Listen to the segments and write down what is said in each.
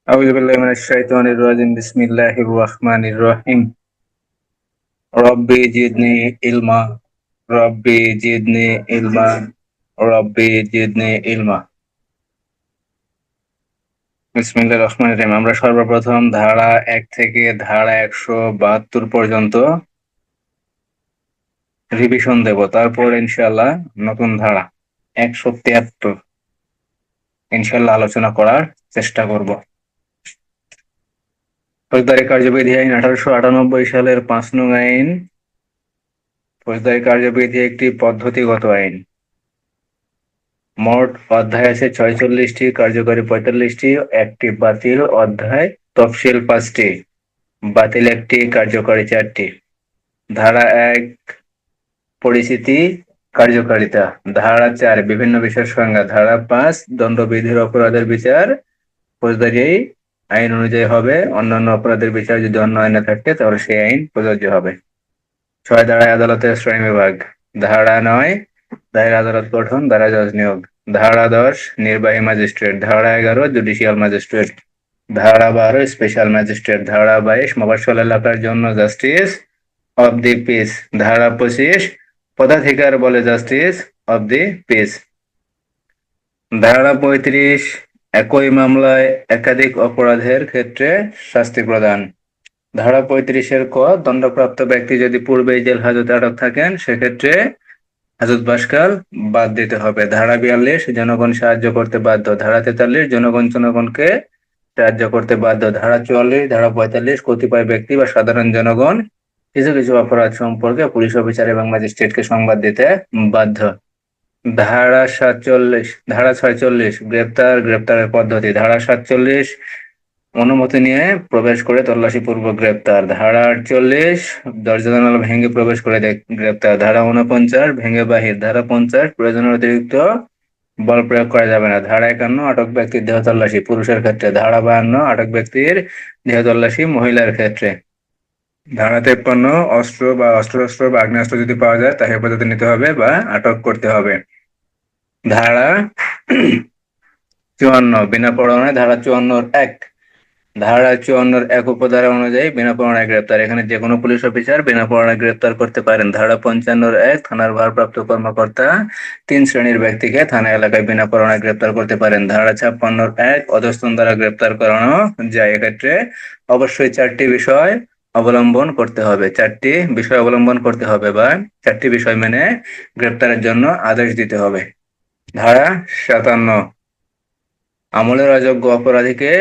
أعوذ بالله من الشيطان الرجيم بسم الله الرحمن الرحيم ربي زدني علما ربي زدني علما ربي زدني علما বিসমিল্লাহির রহমানির রহিম। আমরা সর্বপ্রথম ধারা 1 থেকে ধারা 172 পর্যন্ত রিভিশন দেব, তারপর ইনশাআল্লাহ নতুন ধারা 173 ইনশাআল্লাহ আলোচনা করার চেষ্টা করব। ফৌজদারি কার্যবিধি আইন 1898 সালের 5 নং আইন ফৌজদারি কার্যবিধি একটি পদ্ধতিগত আইন। মোট অধ্যায় আছে 46টি, কার্যকরী 45টি, একটি বাতিল অধ্যায়, তফসিল 5টি, বাতিল 1টি, কার্যকরী 4টি। ধারা 1 পরিচিতি কার্যকারিতা। ধারা 4 বিভিন্ন বিষয়ের সংজ্ঞা। ধারা 5 দণ্ডবিধির অপরাধের বিচার ফৌজদারি আইন অনুযায়ী হবে। অন্যান্য অপরাধের বিচার যদি অন্য আইনে থাকে তাহলে সেই আইন প্রযোজ্য হবে। 6 ধারায় আদালতের শ্রেণীবিভাগ। ধারা 9 দায়ের আদালত গঠন, ধারা জজ নিয়োগ। ধারা 10 নির্বাহী ম্যাজিস্ট্রেট। ধারা 11 জুডিশিয়াল ম্যাজিস্ট্রেট। ধারা 12 স্পেশাল ম্যাজিস্ট্রেট। ধারা 22 মফস্বল এলাকার জন্য জাস্টিস অব দি পিস। ধারা 25 পদাধিকার বলে জাস্টিস অব দি পিস। ধারা 35 একই মামলায় একাধিক অপরাধের ক্ষেত্রে শাস্তি প্রদান। ধারা 35-এর ক দণ্ডপ্রাপ্ত ব্যক্তি যদি পূর্বেই জেল হাজতে আটক থাকেন সেক্ষেত্রে হাজত বাসকাল বাদ দিতে হবে। ধারা 42 জনগণ সাহায্য করতে বাধ্য। ধারা 43 জনগণকে সাহায্য করতে বাধ্য। ধারা 44 ধারা 45 কতিপয় ব্যক্তি বা সাধারণ জনগণ কিছু কিছু অপরাধ সম্পর্কে পুলিশ অফিসার এবং ম্যাজিস্ট্রেটকে সংবাদ দিতে বাধ্য। ধারা 46 গ্রেপ্তারের পদ্ধতি। ধারা 47 অনুমতি নিয়ে প্রবেশ করে তল্লাশি পূর্বক গ্রেপ্তার। ধারা 48 দরজা জানালা ভেঙে প্রবেশ করে গ্রেপ্তার। ধারা 49 ভেঙে বাহির। ধারা 50 প্রয়োজনের অতিরিক্ত বল প্রয়োগ করা যাবে না। ধারা 51 আটক ব্যক্তির দেহ তল্লাশি পুরুষের ক্ষেত্রে। ধারা 52 আটক ব্যক্তির দেহ তল্লাশি মহিলার ক্ষেত্রে। ধারা 53 অস্ত্র বা অস্ত্রশস্ত্র বা আগ্নেয়াস্ত্র যদি পাওয়া যায় তা হেফাজতে নিতে হবে বা আটক করতে হবে। ধারা 54 বিনা পরোয়ানায়। ধারা 54(1) ধারা 54(1) উপধারা অনুযায়ী বিনা পরোয়ানায় গ্রেপ্তার। এখানে যে কোনো পুলিশ অফিসার বিনা পরোয়ানায় গ্রেপ্তার করতে পারেন। ধারা 55(1) থানার ভারপ্রাপ্ত কর্মকর্তা 3 শ্রেণীর ব্যক্তিকে থানা এলাকায় বিনা পরোয়ানায় গ্রেপ্তার করতে পারেন। ধারা 56(1) অধস্তন দ্বারা গ্রেপ্তার করানো যায়। এক্ষেত্রে অবশ্যই 4টি বিষয় অবলম্বন করতে হবে। 4টি বিষয় অবলম্বন করতে হবে বা 4টি বিষয় মেনে গ্রেপ্তারের জন্য আদেশ দিতে হবে। ধারা 57 আমলের অযোগ্য অপরাধীকে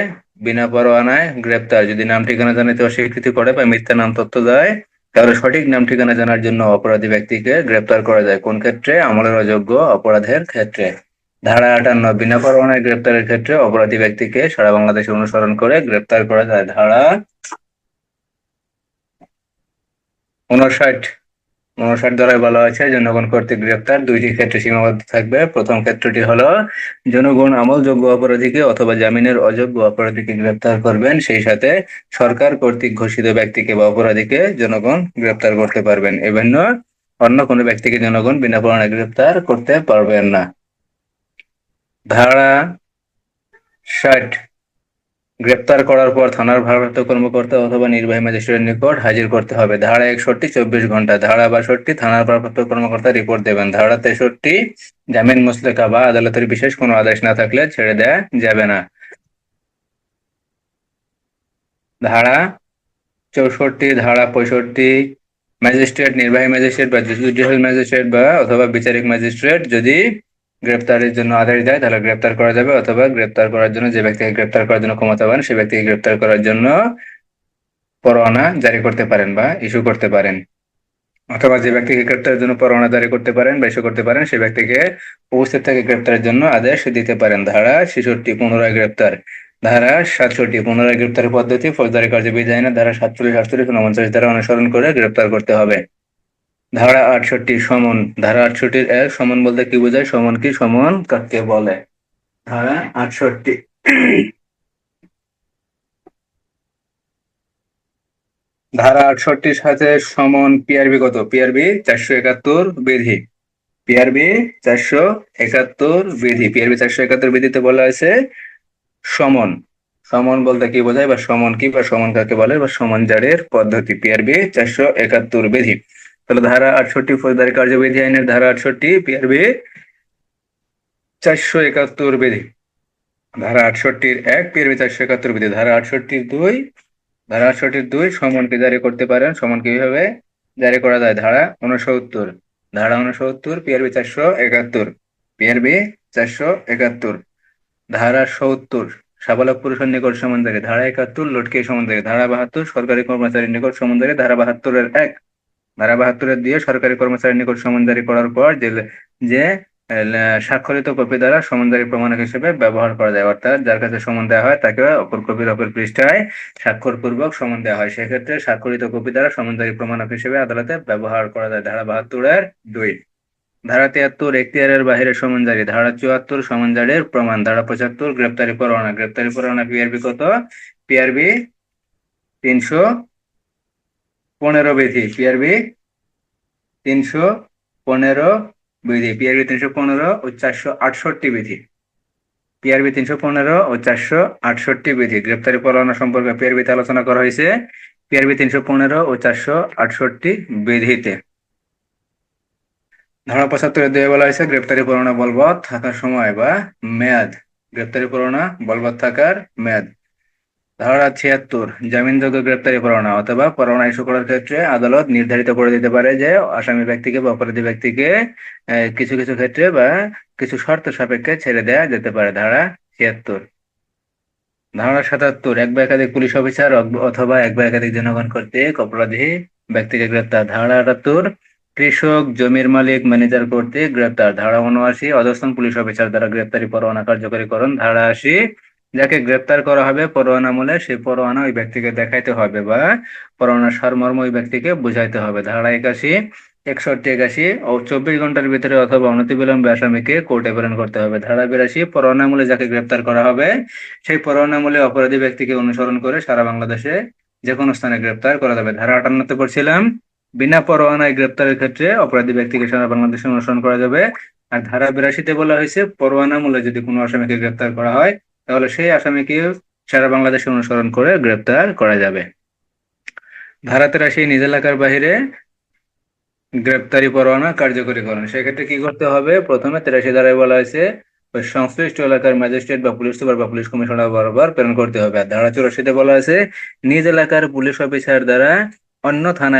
বিনা পরোয়ানায় গ্রেপ্তার। যদি নাম ঠিকানা জানাতে অস্বীকৃতি করে বা মিথ্যা নাম তথ্য দেয় তাহলে সঠিক নাম ঠিকানা জানার জন্য অপরাধী ব্যক্তিকে গ্রেপ্তার করা যায়। কোন ক্ষেত্রে? আমলের অযোগ্য অপরাধের ক্ষেত্রে। ধারা 58 বিনা পরোয়ানায় গ্রেপ্তারের ক্ষেত্রে অপরাধী ব্যক্তিকে সারা বাংলাদেশে অনুসরণ করে গ্রেপ্তার করা যায়। ধারা 59 ধারায় বলা হয়েছে জনগণ কর্তৃক গ্রেপ্তার 2টি ক্ষেত্রে সীমাবদ্ধ থাকবে। প্রথম ক্ষেত্রটি হলো জনগণ আমলযোগ্য অপরাধীকে অথবা জামিনের অযোগ্য অপরাধীকে গ্রেপ্তার করবেন, সেই সাথে সরকার কর্তৃক ঘোষিত ব্যক্তিকে বা অপরাধীকে জনগণ গ্রেপ্তার করতে পারবেন। অন্য কোনো ব্যক্তিকে জনগণ বিনা পরোয়ানায় গ্রেপ্তার করতে পারবেন না। ধারা 60 গ্রেপ্তার করার পর থানার ভারপ্রাপ্ত কর্মকর্তা অথবা নির্বাহী ম্যাজিস্ট্রেটের নিকট হাজির করতে হবে। ধারা 61 24 ঘন্টা। ধারা 62 থানার ভারপ্রাপ্ত কর্মকর্তা রিপোর্ট দেবেন। ধারা 63 জামিন মুচলেকা বা আদালতের বিশেষ কোনো আদেশ না থাকলে ছেড়ে দেওয়া যাবে না। ধারা 64 ধারা 65 ম্যাজিস্ট্রেট, নির্বাহী ম্যাজিস্ট্রেট বা জুডিশিয়াল ম্যাজিস্ট্রেট বা অথবা বিচারিক ম্যাজিস্ট্রেট যদি গ্রেপ্তারের জন্য আদেশ দেয় তাহলে গ্রেপ্তার করা যাবে, অথবা গ্রেপ্তার করার জন্য যে ব্যক্তিকে গ্রেপ্তার করার জন্য ক্ষমতাবান সে ব্যক্তিকে গ্রেপ্তার করার জন্য পরোয়ানা জারি করতে পারেন বা ইস্যু করতে পারেন, অথবা যে ব্যক্তিকে গ্রেপ্তারের জন্য পরোয়ানা জারি করতে পারেন বা ইস্যু করতে পারেন সে ব্যক্তিকে উপস্থিত থেকে গ্রেপ্তারের জন্য আদেশ দিতে পারেন। ধারা 66 পুনরায় গ্রেপ্তার। ধারা 67 পুনরায় গ্রেপ্তারের পদ্ধতি। ফৌজদারি কার্যবিধি আইনের ধারা 47 48 49 ধারা অনুসরণ করে গ্রেপ্তার করতে হবে। ধারা 68 সমন। ধারা 68(1) সমন বলতে কি বোঝায়? সমন কি? সমন কাকে বলে? ধারা 68 ধারা 68 সাথে সমন পিআরবি কত? পিআরবি 471 বিধি। পিআরবি 471 বিধি। পিআরবি 471 বিধিতে বলা হয়েছে সমন সমন বলতে কি বোঝায়, বা সমন কি, বা সমন কাকে বলে, বা সমন জারির পদ্ধতি, পিআরবি 471 বিধি। তাহলে ধারা 68 ফৌজদারি কার্যবিধি আইনের ধারা 68, পিআরবি 471 বিধি। ধারা 68-1 পিআরবি 471 বিধি। ধারা 68-2, সমনকে জারি করতে পারেন। সমন কিভাবে জারি করা যায়? ধারা 69, পিআরবি 471, পিআরবি 471। ধারা 70, সাবালক পুরুষের নিকট সমনজারি। ধারা 71, লটকে সমনজারি। ধারা 72, সরকারি কর্মচারীর নিকট সমনজারি। ধারা 72-1, ধারা 72 সরকারি কর্মচারীর নিকট সমন জারি করার পর যে যে স্বাক্ষরিত কপি দ্বারা সমনজারি প্রমাণক হিসেবে ব্যবহার করা যায়, অর্থাৎ যার কাছে সমন দেওয়া হয় তাকে অপর কপির অপর পৃষ্ঠায় স্বাক্ষরপূর্বক সমন দেওয়া হয়, সেক্ষেত্রে স্বাক্ষরিত কপি দ্বারা সমনজারি প্রমাণক হিসেবে আদালতে ব্যবহার করা যায়। ধারা 72-2। ধারা 73, এখতিয়ারের বাহিরে সমন জারি। ধারা 74, সমন জারির প্রমাণ। ধারা 75, গ্রেপ্তারি পরোয়ানা। গ্রেপ্তারি পরোয়ানা পিআরবি কত? পিআরবি 315 বিধি। পিআরবি 315 বিধি। পিআরবি 315 ও 468 বিধি। পিআরবি 315 ও 468 বিধি। গ্রেপ্তারি পরোয়ানা সম্পর্কে পিআরবিতে আলোচনা করা হয়েছে পিআরবি 315 ও 468 বিধিতে। ধারা 75 বলা হয়েছে গ্রেপ্তারি পরোয়ানা বলবৎ থাকার সময় বা মেয়াদ। গ্রেপ্তারি পরোয়ানা বলবৎ থাকার মেয়াদ। ধারা 76, জামিনযোগ্য গ্রেপ্তারি পরোয়ানা অথবা পরোয়ানা ইস্যু করার ক্ষেত্রে আদালত নির্ধারিত করে দিতে পারে যে আসামি ব্যক্তিকে বা অপরাধী ব্যক্তিকে কিছু কিছু ক্ষেত্রে বা কিছু শর্ত সাপেক্ষে ছেড়ে দেওয়া যেতে পারে। ধারা 76। ধারা 77, এক বা একাধিক পুলিশ অফিসার অথবা এক বা একাধিক জনগণ কর্তৃক অপরাধী ব্যক্তিকে গ্রেপ্তার। ধারা 78, কৃষক, জমির মালিক, ম্যানেজার কর্তৃক গ্রেপ্তার। ধারা 79, অধস্তন পুলিশ অফিসার দ্বারা গ্রেপ্তারি পরোয়ানা কার্যকরীকরণ। ধারা 80, যাকে গ্রেপ্তার করা হবে পরোয়ানা মূলে সেই পরোয়ানা ওই ব্যক্তিকে দেখাইতে হবে বা পরোয়ানার সারমর্ম ওই ব্যক্তিকে বুঝাইতে হবে। ধারা 81, 61, 81 ও 24 ঘন্টার ভিতরে অথবা অনতিবিলম্বে আসামিকে কোর্টে প্রেরণ করতে হবে। ধারা 82, পরোয়ানা মূলে যাকে গ্রেপ্তার করা হবে সেই পরোয়ানা মূলে অপরাধী ব্যক্তিকে অনুসরণ করে সারা বাংলাদেশে যে কোনো স্থানে গ্রেপ্তার করা যাবে। ধারা 58 পড়ছিলাম, বিনা পরোয়ানায় গ্রেপ্তারের ক্ষেত্রে অপরাধী ব্যক্তিকে সারা বাংলাদেশে অনুসরণ করা যাবে। আর ধারা 82 বলা হয়েছে পরোয়ানা মূলে যদি কোনো আসামিকে গ্রেপ্তার করা হয় তাহলে সেই আসামিকে সারা বাংলাদেশে অনুসরণ করে গ্রেপ্তার করা যাবে। ধারা 83, নিজ এলাকার বাহিরে গ্রেপ্তারি পরোয়ানা কার্যকরীকরণ। সেক্ষেত্রে কি করতে হবে? প্রথমে 83 ধারায় বলা হয়েছে ওই সংশ্লিষ্ট এলাকার ম্যাজিস্ট্রেট বা পুলিশ সুপার বা পুলিশ কমিশনার বরাবর প্রেরণ করতে হবে। আর ধারা 84 বলা হয়েছে নিজ এলাকার পুলিশ অফিসার দ্বারা অন্য থানা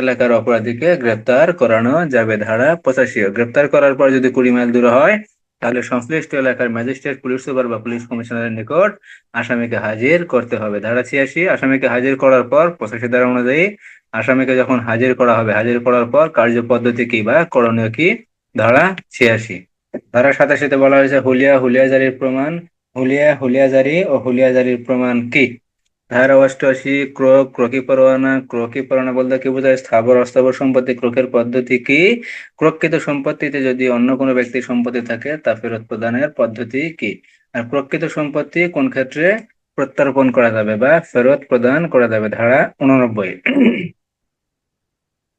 এলাকার অপরাধীকে গ্রেপ্তার করানো যাবে। ধারা 85, গ্রেপ্তার করার পর যদি 20 মাইল দূরে হয় তাহলে সংশ্লিষ্ট এলাকার ম্যাজিস্ট্রেট, পুলিশ সুপার বা পুলিশ কমিশনারের নিকট আসামিকে হাজির করতে হবে। ধারা 86, আসামিকে হাজির করার পর 85 ধারা অনুযায়ী আসামিকে যখন হাজির করা হবে, হাজির করার পর কার্য পদ্ধতি কি বা করণীয় কি? ধারা 86। ধারা 87 বলা হয়েছে হুলিয়া জারির প্রমাণ। হুলিয়া জারি ও হুলিয়া জারির প্রমাণ কি? ধারা 88, ক্রোকি পরোয়ানা। ক্রোকি পরোয়ানা বলতে কি বোঝায়? স্থাবর অস্থাবর সম্পত্তি ক্রোকের পদ্ধতি কি? ক্রোকৃত সম্পত্তিতে যদি অন্য কোনো ব্যক্তির সম্পত্তি থাকে তা ফেরত প্রদানের পদ্ধতি কি? আর প্রকৃত সম্পত্তি কোন ক্ষেত্রে প্রত্যার্পণ করা যাবে বা ফেরত প্রদান করা যাবে? ধারা 89।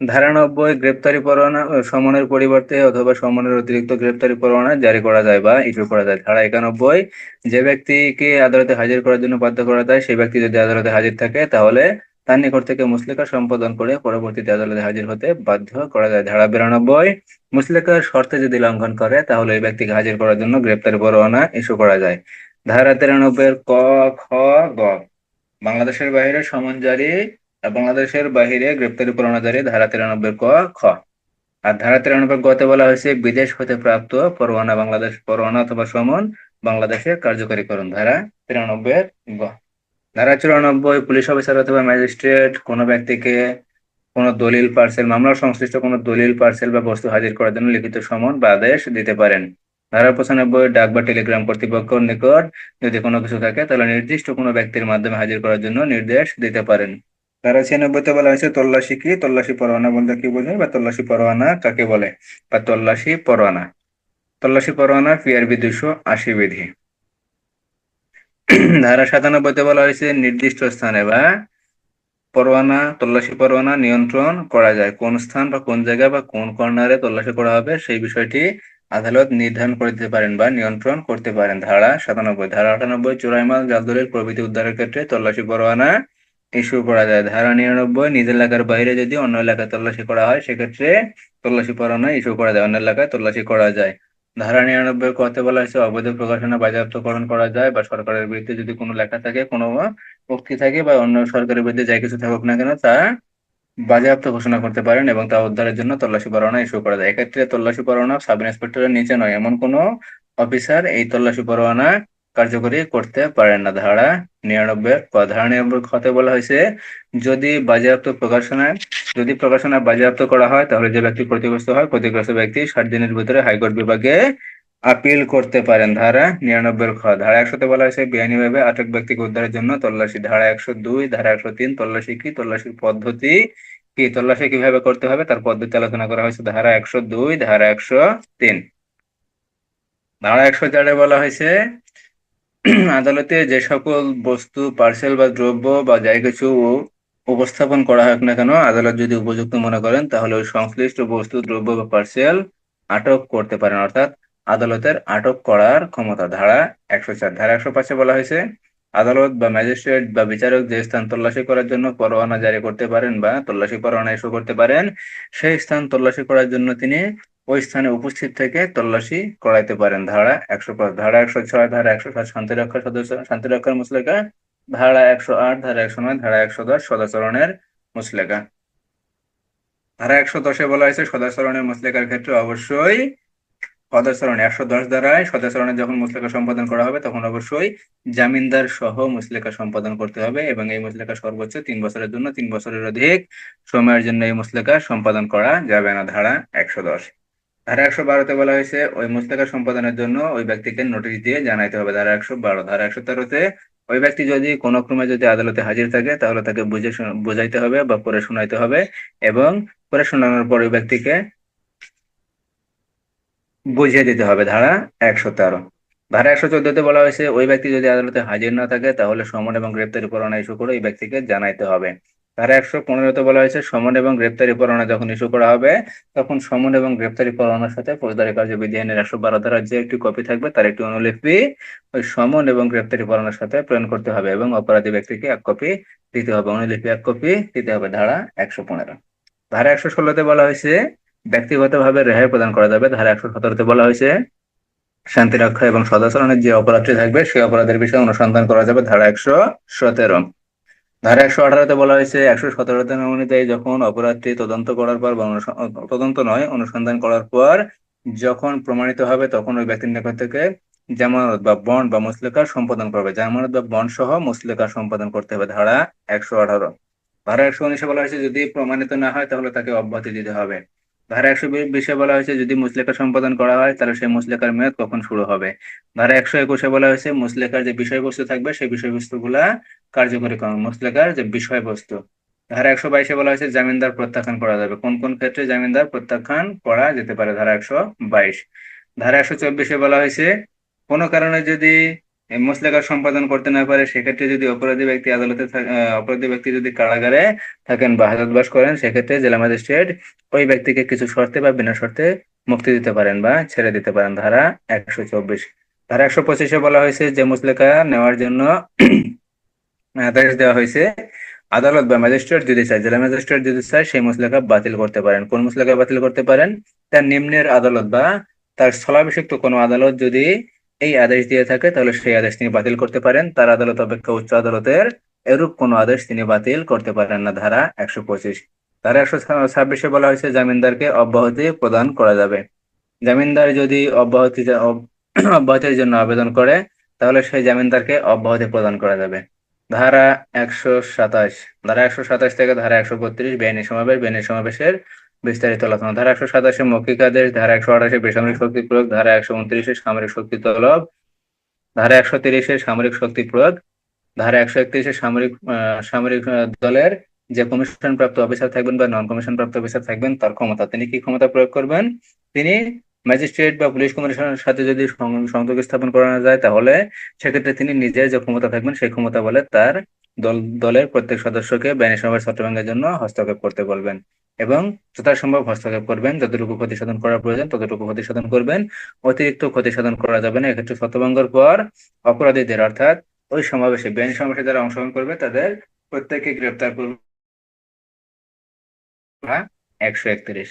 ধারা 90, গ্রেপ্তারি পরোয়ানা সমনের পরিবর্তে অথবা সমনের অতিরিক্ত গ্রেপ্তারি পরোয়ানা জারি করা যায় বা ইস্যু করা যায়। ধারা 91, যে ব্যক্তিকে আদালতে হাজির করার জন্য বাধ্য করা যায় সেই ব্যক্তি যদি আদালতে হাজির থাকে তাহলে তার নিকট থেকে মুচলেকা সম্পাদন করে পরবর্তীতে আদালতে হাজির হতে বাধ্য করা যায়। ধারা 92, মুচলেকার শর্তে যদি লঙ্ঘন করে তাহলে ওই ব্যক্তিকে হাজির করার জন্য গ্রেপ্তারি পরোয়ানা ইস্যু করা যায়। ধারা 93 ক, খ, গ, বাংলাদেশের বাইরে সমন জারি, বাংলাদেশের বাহিরে গ্রেপ্তারি পরোয়ানা জারি। ধারা 93 ক, খ। আর ধারা 93 গতে বলা হয়েছে বিদেশ হতে প্রাপ্ত পরোয়ানা অথবা সমন বাংলাদেশে কার্যকরীকরণ। ধারা 93 গ। ধারা 94, পুলিশ অফিসার অথবা ম্যাজিস্ট্রেট কোনো ব্যক্তিকে কোনো দলিল, পার্সেল, মামলার সংশ্লিষ্ট কোনো দলিল, পার্সেল বা বস্তু হাজির করার জন্য লিখিত সমন বা আদেশ দিতে পারেন। ধারা 95, ডাক বা টেলিগ্রাম কর্তৃপক্ষের নিকট যদি কোনো কিছু থাকে তাহলে নির্দিষ্ট কোনো ব্যক্তির মাধ্যমে হাজির করার জন্য নির্দেশ দিতে পারেন। ধারা 96 বলা হয়েছে তল্লাশি কি? তল্লাশি পরোয়ানা বলতে কি বোঝায় বা তল্লাশি পরোয়ানা কাকে বলে? বা তল্লাশি পরোয়ানা। তল্লাশি পরোয়ানা পিআরবি 280 বিধি। ধারা 97 বলা হয়েছে নির্দিষ্ট স্থানে বা তল্লাশি পরোয়ানা নিয়ন্ত্রণ করা যায়। কোন স্থান বা কোন জায়গা বা কোন কর্নারে তল্লাশি করা হবে সেই বিষয়টি আদালত নির্ধারণ করে দিতে পারেন বা নিয়ন্ত্রণ করতে পারেন। ধারা 97, ধারা 98 চোরাই মাল, জাল দলিল প্রভৃতি উদ্ধারের ক্ষেত্রে তল্লাশি পরোয়ানা ইস্যু করা যায়। ধারা 99, নিজ এলাকার বাইরে যদি অন্য এলাকায় তল্লাশি করা হয় সেক্ষেত্রে তল্লাশি পরোয়ানা ইস্যু করা যায়, অন্য এলাকায় তল্লাশি করা যায়। ধারা 99 কতে বলা হয়েছে অবৈধ প্রকাশনা বাজেয়াপ্তকরণ করা যায় বা সরকারের বিরুদ্ধে যদি কোনো লেখা থাকে, কোনো উক্তি থাকে বা অন্য সরকারের বিরুদ্ধে যাই কিছু থাকুক না কেন তা বাজেয়াপ্ত ঘোষণা করতে পারেন এবং তা উদ্ধারের জন্য তল্লাশি পরোয়ানা ইস্যু করা যায়। এক্ষেত্রে তল্লাশি পরোয়ানা সাব ইন্সপেক্টরের নিচে নয় এমন কোনো অফিসার এই তল্লাশি পরোয়ানা কার্যকরী করতে পারেন না। ধারা 99 ধারা 99 খতে বলা হয়েছে যদি প্রকাশনা বাজেয়াপ্ত করা হয় তাহলে যে ব্যক্তি ক্ষতিগ্রস্ত হয় ক্ষতিগ্রস্ত ব্যক্তি 60 দিনের ভিতরে হাইকোর্ট বিভাগে আপিল করতে পারেন। ধারা 99 খ। ধারা 100তে বলা হয়েছে বেআইনিভাবে আটক ব্যক্তিকে উদ্ধারের জন্য তল্লাশি। ধারা 102, ধারা 103 তল্লাশি কি, তল্লাশির পদ্ধতি কি, তল্লাশি কিভাবে করতে হবে তার পদ্ধতি আলোচনা করা হয়েছে ধারা 102, ধারা 103। ধারা 104 বলা হয়েছে আদালতে যে সকল বস্তু, পার্সেল বা দ্রব্য বা যাই কিছু উপস্থাপন করা হোক না কেন আদালত যদি উপযুক্ত মনে করেন তাহলে ওই সংশ্লিষ্ট বস্তু, দ্রব্য বা পার্সেল আটক করতে পারেন, অর্থাৎ আদালতের আটক করার ক্ষমতা। ধারা 104। ধারা 105 বলা হয়েছে আদালত বা ম্যাজিস্ট্রেট বা বিচারক যে স্থান তল্লাশি করার জন্য পরোয়ানা জারি করতে পারেন বা তল্লাশি পরোয়ানা ইস্যু করতে পারেন সেই স্থান তল্লাশি করার জন্য তিনি ওই স্থানে উপস্থিত থেকে তল্লাশি করাইতে পারেন। ধারা 105। ধারা 106, ধারা 107 শান্তিরক্ষা সদস্য, শান্তিরক্ষার মুচলেকা। ধারা 108, ধারা 109, ধারা 110 সদাচরণের মুচলেকা। ধারা 110 বলা হয়েছে সদাচরণের মুচলেকার ক্ষেত্রে অবশ্যই সদাচরণ 110 ধারায় সদাচরণে যখন মুচলেকা সম্পাদন করা হবে তখন অবশ্যই জামিনদার সহ মুচলেকা সম্পাদন করতে হবে এবং এই মুচলেকা সর্বোচ্চ 3 বছরের জন্য, 3 বছরের অধিক সময়ের জন্য এই মুচলেকা সম্পাদন করা যাবে না। ধারা 110। ধারা 112তে বলা হয়েছে ওই মুচলেকা সম্পাদনের জন্য ওই ব্যক্তিকে নোটিশ দিয়ে জানাইতে হবে। ধারা 112। ধারা 113তে ওই ব্যক্তি যদি কোনো ক্রমে যদি আদালতে হাজির থাকে তাহলে তাকে বুঝাইতে হবে বা পড়ে শোনাইতে হবে এবং পড়ে শোনানোর পর ওই ব্যক্তিকে বুঝিয়ে দিতে হবে। ধারা 113। ধারা 114তে বলা হয়েছে ওই ব্যক্তি যদি আদালতে হাজির না থাকে তাহলে সমন এবং গ্রেপ্তারি পরোয়ানা ইস্যু করে ওই ব্যক্তিকে জানাইতে হবে। ধারা 115তে বলা হয়েছে সমন এবং গ্রেপ্তারি পরোয়ানা যখন ইস্যু করা হবে তখন সমন এবং গ্রেপ্তারি পরোয়ানার সাথে ফৌজদারি কার্যবিধি আইনের 112 ধারার যে একটি কপি থাকবে তার একটি অনুলিপি ওই সমন এবং গ্রেপ্তারি পরোয়ানার সাথে প্রেরণ করতে হবে এবং অপরাধী ব্যক্তিকে 1 কপি দিতে হবে, অনুলিপি 1 কপি দিতে হবে। ধারা 115। ধারা 116তে বলা হয়েছে ব্যক্তিগতভাবে রেহাই প্রদান করা যাবে। ধারা 117তে বলা হয়েছে শান্তি রক্ষা এবং সদাচরণের যে অপরাধটি থাকবে সেই অপরাধের বিষয়ে অনুসন্ধান করা যাবে। ধারা 117। ধারা 118তে বলা হয়েছে 117 অনুযায়ী যখন অপরাধটি তদন্ত করার পর বা তদন্ত নয় অনুসন্ধান করার পর যখন প্রমাণিত হবে তখন ওই ব্যক্তির নিকট থেকে জামানত বা বন্ড বা মুচলেকা সম্পাদন করবে, জামানত বা বন্ড সহ মুচলেকা সম্পাদন করতে হবে। ধারা 118। ধারা 119 বলা হয়েছে যদি প্রমাণিত না হয় তাহলে তাকে অব্যাহতি দিতে হবে। ধারা 120 বলা হয়েছে যদি মুচলেকা সম্পাদন করা হয় তাহলে সেই মুচলেকার মেয়াদ কখন শুরু হবে। ধারা 121 বলা হয়েছে মুচলেকার যে বিষয়বস্তু থাকবে সেই বিষয়বস্তুগুলা কার্যকরী করণ, মুচলেকার যে বিষয়বস্তু। ধারা 122 বলা হয়েছে জামিনদার প্রত্যাখ্যান করা যাবে, কোন কোন ক্ষেত্রে জামিনদার প্রত্যাখ্যান করা যেতে পারে। ধারা 122। ধারা 124 বলা হয়েছে কোনো কারণে যদি মুচলেকা সম্পাদন করতে না পারে সেক্ষেত্রে যদি অপরাধী ব্যক্তি যদি কারাগারে থাকেন বা হাজতবাস করেন সেক্ষেত্রে জেলা ম্যাজিস্ট্রেট ওই ব্যক্তিকে কিছু শর্তে বা বিনা শর্তে মুক্তি দিতে পারেন বা ছেড়ে দিতে পারেন। ধারা 124। ধারা 125 বলা হয়েছে যে মুচলেকা নেওয়ার জন্য আদেশ দেওয়া হয়েছে আদালত বা ম্যাজিস্ট্রেট যদি চায়, জেলা ম্যাজিস্ট্রেট যদি চায় সেই মুচলেকা বাতিল করতে পারেন। কোন মুচলেকা বাতিল করতে পারেন? তার নিম্নের আদালত বা তার স্থলাভিষিক্ত কোনো আদালত যদি এই আদেশ দিয়ে থাকে তাহলে সেই আদেশ তিনি বাতিল করতে পারেন। তার আদালত অপেক্ষা উচ্চ আদালতের এরূপ কোনো আদেশ তিনি বাতিল করতে পারেন না। ধারা 125। ধারা 126 বলা হয়েছে জামিনদারকে অব্যাহতি প্রদান করা যাবে। জামিনদার যদি অব্যাহতির জন্য আবেদন করে তাহলে সেই জামিনদারকে অব্যাহতি প্রদান করা যাবে। ধারা 127। ধারা 127 থেকে ধারা 132 বেআইনি সমাবেশের বিস্তারিত আলোচনা। ধারা 127 মৌখিক আদেশ, ধারা 128 বেসামরিক শক্তি প্রয়োগ, ধারা 129 সামরিক শক্তি তলব, ধারা 130 সামরিক শক্তি প্রয়োগ, ধারা 131 সামরিক দলের যে কমিশন প্রাপ্ত অফিসার থাকবেন বা নন কমিশন প্রাপ্ত অফিসার থাকবেন তার ক্ষমতা, তিনি কি ক্ষমতা প্রয়োগ করবেন? তিনি ম্যাজিস্ট্রেট বা পুলিশ কমিশনের সাথে যদি সংযোগ স্থাপন করানো যায় তাহলে সেক্ষেত্রে তিনি নিজে যে ক্ষমতা থাকবেন সেই ক্ষমতা বলে তার দলের প্রত্যেক সদস্যকে বেআইনি সমাবেশ ছত্রভঙ্গের জন্য হস্তক্ষেপ করতে বলবেন এবং যথাসম্ভব হস্তক্ষেপ করবেন। যতটুকু ক্ষতি সাধন করা প্রয়োজন ততটুকু ক্ষতি সাধন করবেন। অতিরিক্ত ক্ষতি সাধন করা যাবে না। এক্ষেত্রে ছত্রভঙ্গের পর অপরাধীদের অর্থাৎ ওই সমাবেশে বেআইনি সমাবেশে যারা অংশগ্রহণ করবে তাদের প্রত্যেককে গ্রেপ্তার করবে। 131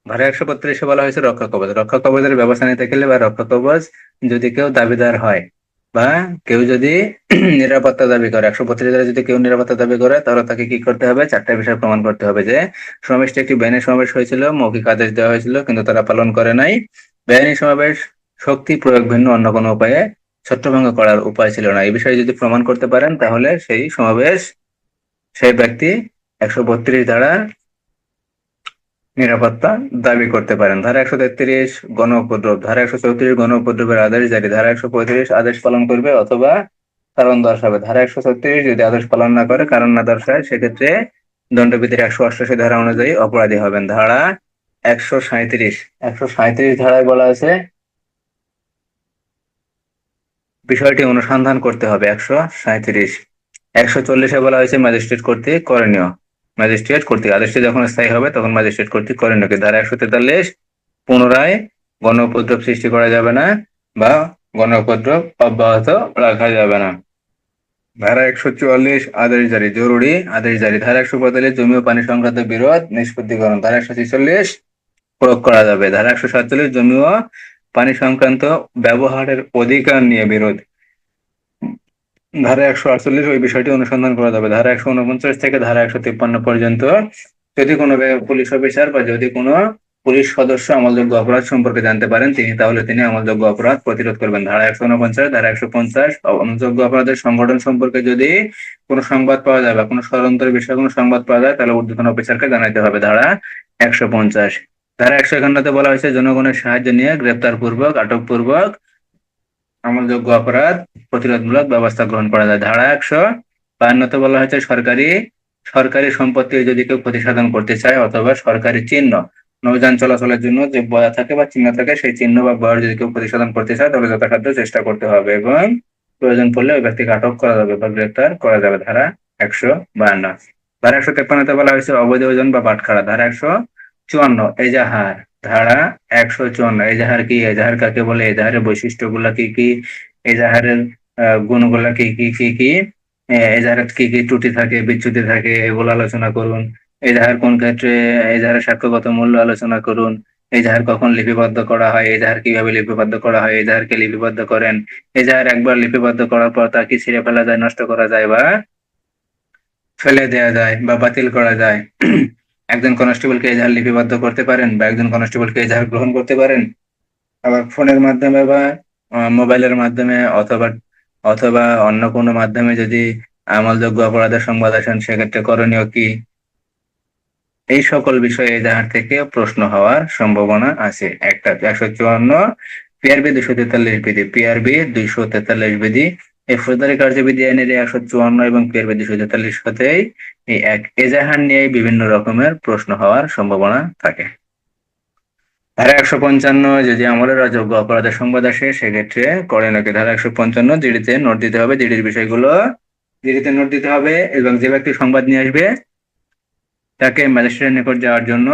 ধারা 132 বলা হয়েছে রক্ষা কবচ। রক্ষা কবচের ব্যবস্থা নিতে গেলে বা রক্ষা কবচ যদি কেউ দাবিদার হয় বা কেউ যদি নিরাপত্তা দাবি করে, 132 ধারা যদি কেউ নিরাপত্তা দাবি করে তাহলে তাকে কি করতে হবে? 4টা বিষয় প্রমাণ করতে হবে যে সমাবেশটি একটি বেআইনি সমাবেশ হয়েছিল, মৌখিক আদেশ দেওয়া হয়েছিল কিন্তু তারা পালন করে নাই। বেআইনি সমাবেশ শক্তি প্রয়োগ ভিন্ন অন্য কোনো উপায়ে ছত্রভঙ্গ করার উপায় ছিল না। এই বিষয়ে যদি প্রমাণ করতে পারেন তাহলে সেই সমাবেশ সেই ব্যক্তি 132 ধারা নিরাপত্তা দাবি করতে পারেন। ধারা 133 গণ উপদ্রব। ধারা 134 গণ উপদ্রবের আদেশ জারি। ধারা 135 আদেশ পালন করবে অথবা কারণ দর্শাবে। ধারা 136 যদি আদেশ পালন না করে, কারণ না দর্শায়, সেক্ষেত্রে দণ্ডবিধির 188 ধারা অনুযায়ী অপরাধী হবেন। ধারা 137 ধারায় বলা আছে বিষয়টি অনুসন্ধান করতে হবে। 140 বলা হয়েছে ম্যাজিস্ট্রেট কর্তৃক করণীয়। ম্যাজিস্ট্রেট কর্তৃক আদেশটি যখন স্থায়ী হবে তখন ম্যাজিস্ট্রেট কর্তৃক করণীয়। ধারা 143 পুনরায় গণ উপদ্রব সৃষ্টি করা যাবে না বা গণ উপদ্রব অব্যাহত রাখা যাবে না। ধারা 144 আদেশ জারি। জরুরি আদেশ জারি। ধারা 145 জমি ও পানি সংক্রান্ত বিরোধ নিষ্পত্তিকরণ। ধারা 146 প্রয়োগ করা যাবে। ধারা 147 জমি ও পানি সংক্রান্ত ব্যবহারের অধিকার নিয়ে বিরোধ। ধারা 148 ওই বিষয়টি অনুসন্ধান করা যাবে। ধারা 149 থেকে ধারা 153 পর্যন্ত যদি কোনো পুলিশ অফিসার বা যদি কোনো পুলিশ সদস্য আমলযোগ্য অপরাধ সম্পর্কে জানতে পারেন তাহলে তিনি আমলযোগ্য অপরাধ প্রতিরোধ করবেন। ধারা 149, ধারা 150 আমলযোগ্য অপরাধের সংগঠন সম্পর্কে যদি কোনো সংবাদ পাওয়া যায় বা কোনো ষড়যন্ত্রের বিষয়ে কোনো সংবাদ পাওয়া যায় তাহলে ঊর্ধ্বতন অফিসারকে জানাতে হবে। ধারা 150। ধারা 151 বলা হয়েছে জনগণের সাহায্য নিয়ে গ্রেপ্তার পূর্বক আটক পূর্বক আমলযোগ্য অপরাধ প্রতিরোধমূলক ব্যবস্থা গ্রহণ করা যায়। ধারা 152 বলা হয়েছে সরকারি সম্পত্তি যদি কেউ ক্ষতি সাধন করতে চায় অথবা সরকারি চিহ্ন নৌযান চলাচলের জন্য যে বয়া থাকে বা চিহ্ন থাকে সেই চিহ্ন বা বয়ার যদি কেউ ক্ষতি সাধন করতে চায় তাহলে যথাসাধ্য চেষ্টা করতে হবে এবং প্রয়োজন পড়লে ওই ব্যক্তিকে আটক করা যাবে বা গ্রেপ্তার করা যাবে। ধারা 152। ধারা 153 বলা হয়েছে অবৈধ ওজন বা বাটখারা। ধারা 154 এজাহার। ধারা 154 এজাহার কি? এজাহার কাকে বলে? এজাহারের বৈশিষ্ট্যগুলা কি কি? এজাহারের গুণগুলা কি কি কি কি? এজাহারে কি কি ত্রুটি থাকে, বিচ্যুতি থাকে, এগুলো আলোচনা করুন। এজাহার কোন ক্ষেত্রে, এজাহারের সাক্ষ্যগত মূল্য আলোচনা করুন। এজাহার কখন লিপিবদ্ধ করা হয়, এজাহার কিভাবে লিপিবদ্ধ করা হয়, এজাহারকে লিপিবদ্ধ করেন। এজাহার একবার লিপিবদ্ধ করার পর তা কি ছিঁড়ে ফেলা যায়, নষ্ট করা যায় বা ফেলে দেওয়া যায় বা বাতিল করা যায়? একজন কনস্টেবলকে এজাহার লিপিবদ্ধ করতে পারেন বা একজন কনস্টেবলকে এজাহার গ্রহণ করতে পারেন। আবার ফোনের মাধ্যমে বা মোবাইলের মাধ্যমে অথবা অথবা অন্য কোনো মাধ্যমে যদি আমলযোগ্য অপরাধের সংবাদ আসেন সেক্ষেত্রে করণীয় কি? এই সকল বিষয়ে এজাহার থেকে প্রশ্ন হওয়ার সম্ভাবনা আছে। 154 পিআরবি 243 বিধি। পিআরবি 243 বিধি এই ফৌজদারি কার্যবিধি আইনের 154 এবং পিআরবি 243 সাথেই এই এক এজাহার নিয়ে বিভিন্ন রকমের প্রশ্ন হওয়ার সম্ভাবনা থাকে। ধারা 155 যদি আমলের অযোগ্য অপরাধের সংবাদ আসে সেক্ষেত্রে করণীয় কি? ধারা 155 জিডিতে নোট দিতে হবে। জিডির বিষয়গুলো জিডিতে নোট দিতে হবে এবং যে ব্যক্তি সংবাদ নিয়ে আসবে তাকে ম্যাজিস্ট্রেটের নিকট যাওয়ার জন্য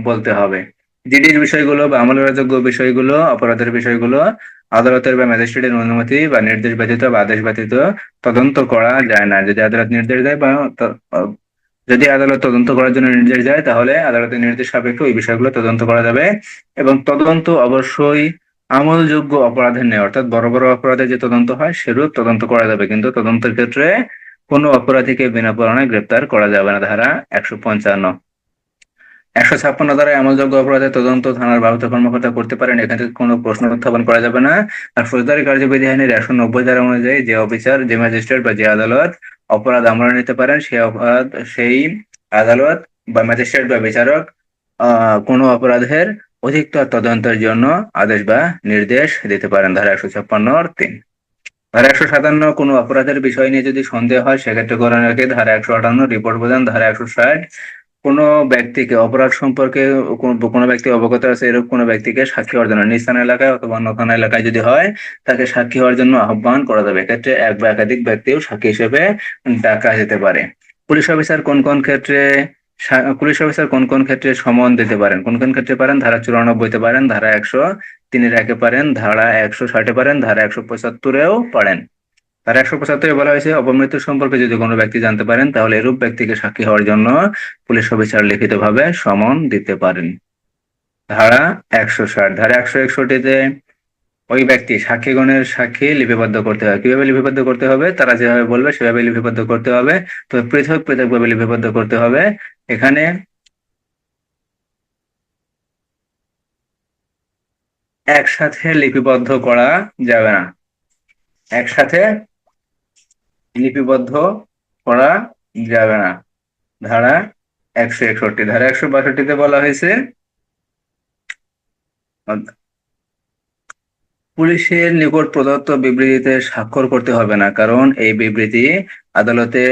বলতে হবে। জিডির বিষয়গুলো বা আমলের অযোগ্য বিষয়গুলো, অপরাধের বিষয়গুলো আদালতের বা ম্যাজিস্ট্রেটের অনুমতি বা নির্দেশ ব্যতীত বা আদেশ ব্যতীত তদন্ত করা যায় না। যদি আদালত নির্দেশ দেয় বা যদি আদালত তদন্ত করার জন্য নির্দেশ দেয় তাহলে আদালতের নির্দেশ সাপেক্ষে ওই বিষয়গুলো তদন্ত করা যাবে এবং তদন্ত অবশ্যই আমলযোগ্য অপরাধের নেই, অর্থাৎ বড় বড় অপরাধে যে তদন্ত হয় সেরূপ তদন্ত করা যাবে, কিন্তু তদন্তের ক্ষেত্রে কোনো অপরাধীকে বিনা কারণে গ্রেপ্তার করা যাবে না। ধারা 155। 156 ধারায় আমলযোগ্য অপরাধের তদন্ত থানার ভারপ্রাপ্ত কর্মকর্তা করতে পারেন, এখানে কোনো প্রশ্ন উত্থাপন করা যাবে না। আর ফৌজদারি কার্যবিধি আইনের 190 ধারা অনুযায়ী যে অফিসার, যে ম্যাজিস্ট্রেট বা যে আদালত অপরাধ আমলে নিতে পারেন সেই আদালত বা ম্যাজিস্ট্রেট বা বিচারক কোনো অপরাধের অধিকতর তদন্তের জন্য আদেশ বা নির্দেশ দিতে পারেন। ধারা 156(3). ধারা 157 কোনো অপরাধের বিষয় নিয়ে যদি সন্দেহ হয় সেক্ষেত্রে করণীয় কি? ধারা 158 রিপোর্ট প্রদান। ধারা 160 কোনো ব্যক্তিকে অপরাধ সম্পর্কে কোনো ব্যক্তি অবগত আছে এরকম কোনো ব্যক্তিকে সাক্ষী হওয়ার জন্য নিজ থানা এলাকায় অথবা অন্য থানা এলাকায় যদি হয় তাকে সাক্ষী হওয়ার জন্য আহ্বান করা যাবে। এক্ষেত্রে এক বা একাধিক ব্যক্তিও সাক্ষী হিসেবে ডাকা যেতে পারে। পুলিশ অফিসার কোন কোন ক্ষেত্রে পুলিশ অফিসার কোন কোন ক্ষেত্রে সমন দিতে পারেন, কোন কোন ক্ষেত্রে পারেন? ধারা 94 পারেন, ধারা 103 পারেন, ধারা 160 পারেন, ধারা 175-এও পারেন। ধারা 175 বলা হয়েছে অপমৃত্যু সম্পর্কে যদি কোনো ব্যক্তি জানতে পারেন তাহলে এরূপ ব্যক্তিকে সাক্ষী হওয়ার জন্য পুলিশ অফিসার লিখিতভাবে সমন দিতে পারেন। ধারা 160, ধারা 161-তে ওই ব্যক্তি সাক্ষীগণের সাক্ষী লিপিবদ্ধ করতে হবে। কিভাবে লিপিবদ্ধ করতে হবে? তারা যেভাবে বলবে সেভাবে লিপিবদ্ধ করতে হবে। তো পৃথক পৃথক ভাবে লিপিবদ্ধ করতে হবে। এখানে একসাথে লিপিবদ্ধ করা যাবে না, একসাথে লিপিবদ্ধ করা যাবে না। ধারা 161, ধারা 162-তে বলা হয়েছে পুলিশের নিকট প্রদত্ত বিবৃতিতে স্বাক্ষর করতে হবে না, কারণ এই বিবৃতি আদালতে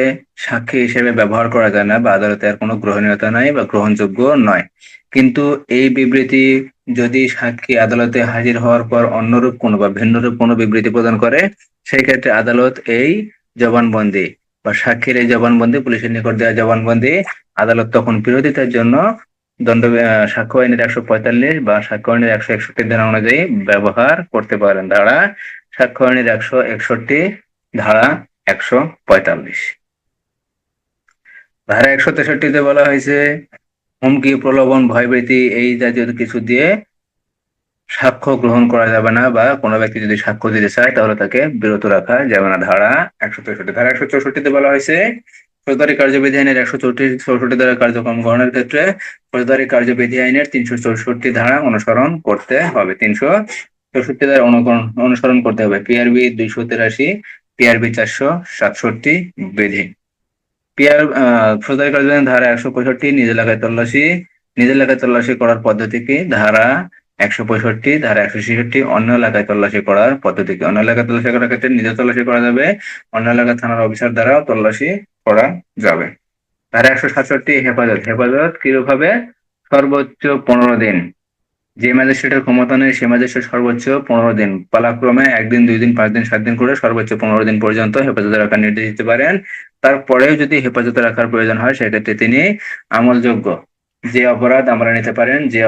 সাক্ষী হিসেবে ব্যবহার করা যায় না বা আদালতে আর কোনো গ্রহণীয়তা নাই বা গ্রহণযোগ্য নয়। কিন্তু এই বিবৃতি যদি সাক্ষী আদালতে হাজির হওয়ার পর অন্যরূপ কোনো বা ভিন্নরূপ কোনো বিবৃতি প্রদান করে সেই ক্ষেত্রে আদালত এই জবানবন্দি বা সাক্ষীর এই জবানবন্দি, পুলিশের নিকট দেওয়া জবানবন্দি আদালত তখন বিরোধিতার জন্য সাক্ষ্য আইনের 145 বা সাক্ষ্য আইনের 161 ধারা অনুযায়ী ব্যবহার করতে পারেন। ধারা সাক্ষ্য আইনের 161, ধারা 145। ধারা 163-তে বলা হয়েছে হুমকি, প্রলোভন, ভয়ভীতি এই জাতীয় কিছু দিয়ে সাক্ষ্য গ্রহণ করা যাবে না বা কোনো ব্যক্তি যদি সাক্ষ্য দিতে চায় তাহলে তাকে বিরত রাখা যাবে না। ধারা 163, ধারা 164-তে বলা হয়েছে ফৌজদারি কার্যবিধি আইনের 164 ধারা কার্যক্রম গ্রহণের ক্ষেত্রে ফৌজদারি কার্যবিধি আইনের 364 ধারা অনুসরণ করতে হবে। 364 ধারা অনুসরণ করতে হবে। পিআরবি 283, পিআরবি 467 বিধি। ফৌজদারি কার্যবিধি ধারা 165 নিজ এলাকায় তল্লাশি। নিজ এলাকায় তল্লাশি করার পদ্ধতি কি? ধারা 165, ধারা 166 অন্য এলাকায় তল্লাশি করার পদ্ধতি কি? অন্য এলাকায় তল্লাশি করার ক্ষেত্রে নিজে তল্লাশি করা যাবে, অন্য এলাকার থানার অফিসার দ্বারাও তল্লাশি করা যাবে। ধারা 167 হেফাজত। হেফাজত কিভাবে? সর্বোচ্চ 15 দিন। যে ম্যাজিস্ট্রেটের ক্ষমতা নেই সে ম্যাজিস্ট্রেট সর্বোচ্চ 15 দিন, পালাক্রমে 1 দিন, 2 দিন, 5 দিন, 7 দিন করে সর্বোচ্চ 15 দিন পর্যন্ত হেফাজতে রাখার নির্দেশ দিতে পারেন। তারপরেও যদি হেফাজতে রাখার প্রয়োজন হয় সেক্ষেত্রে তিনি আমলযোগ্য যে অপরাধ আমরা নিতে পারেন, যে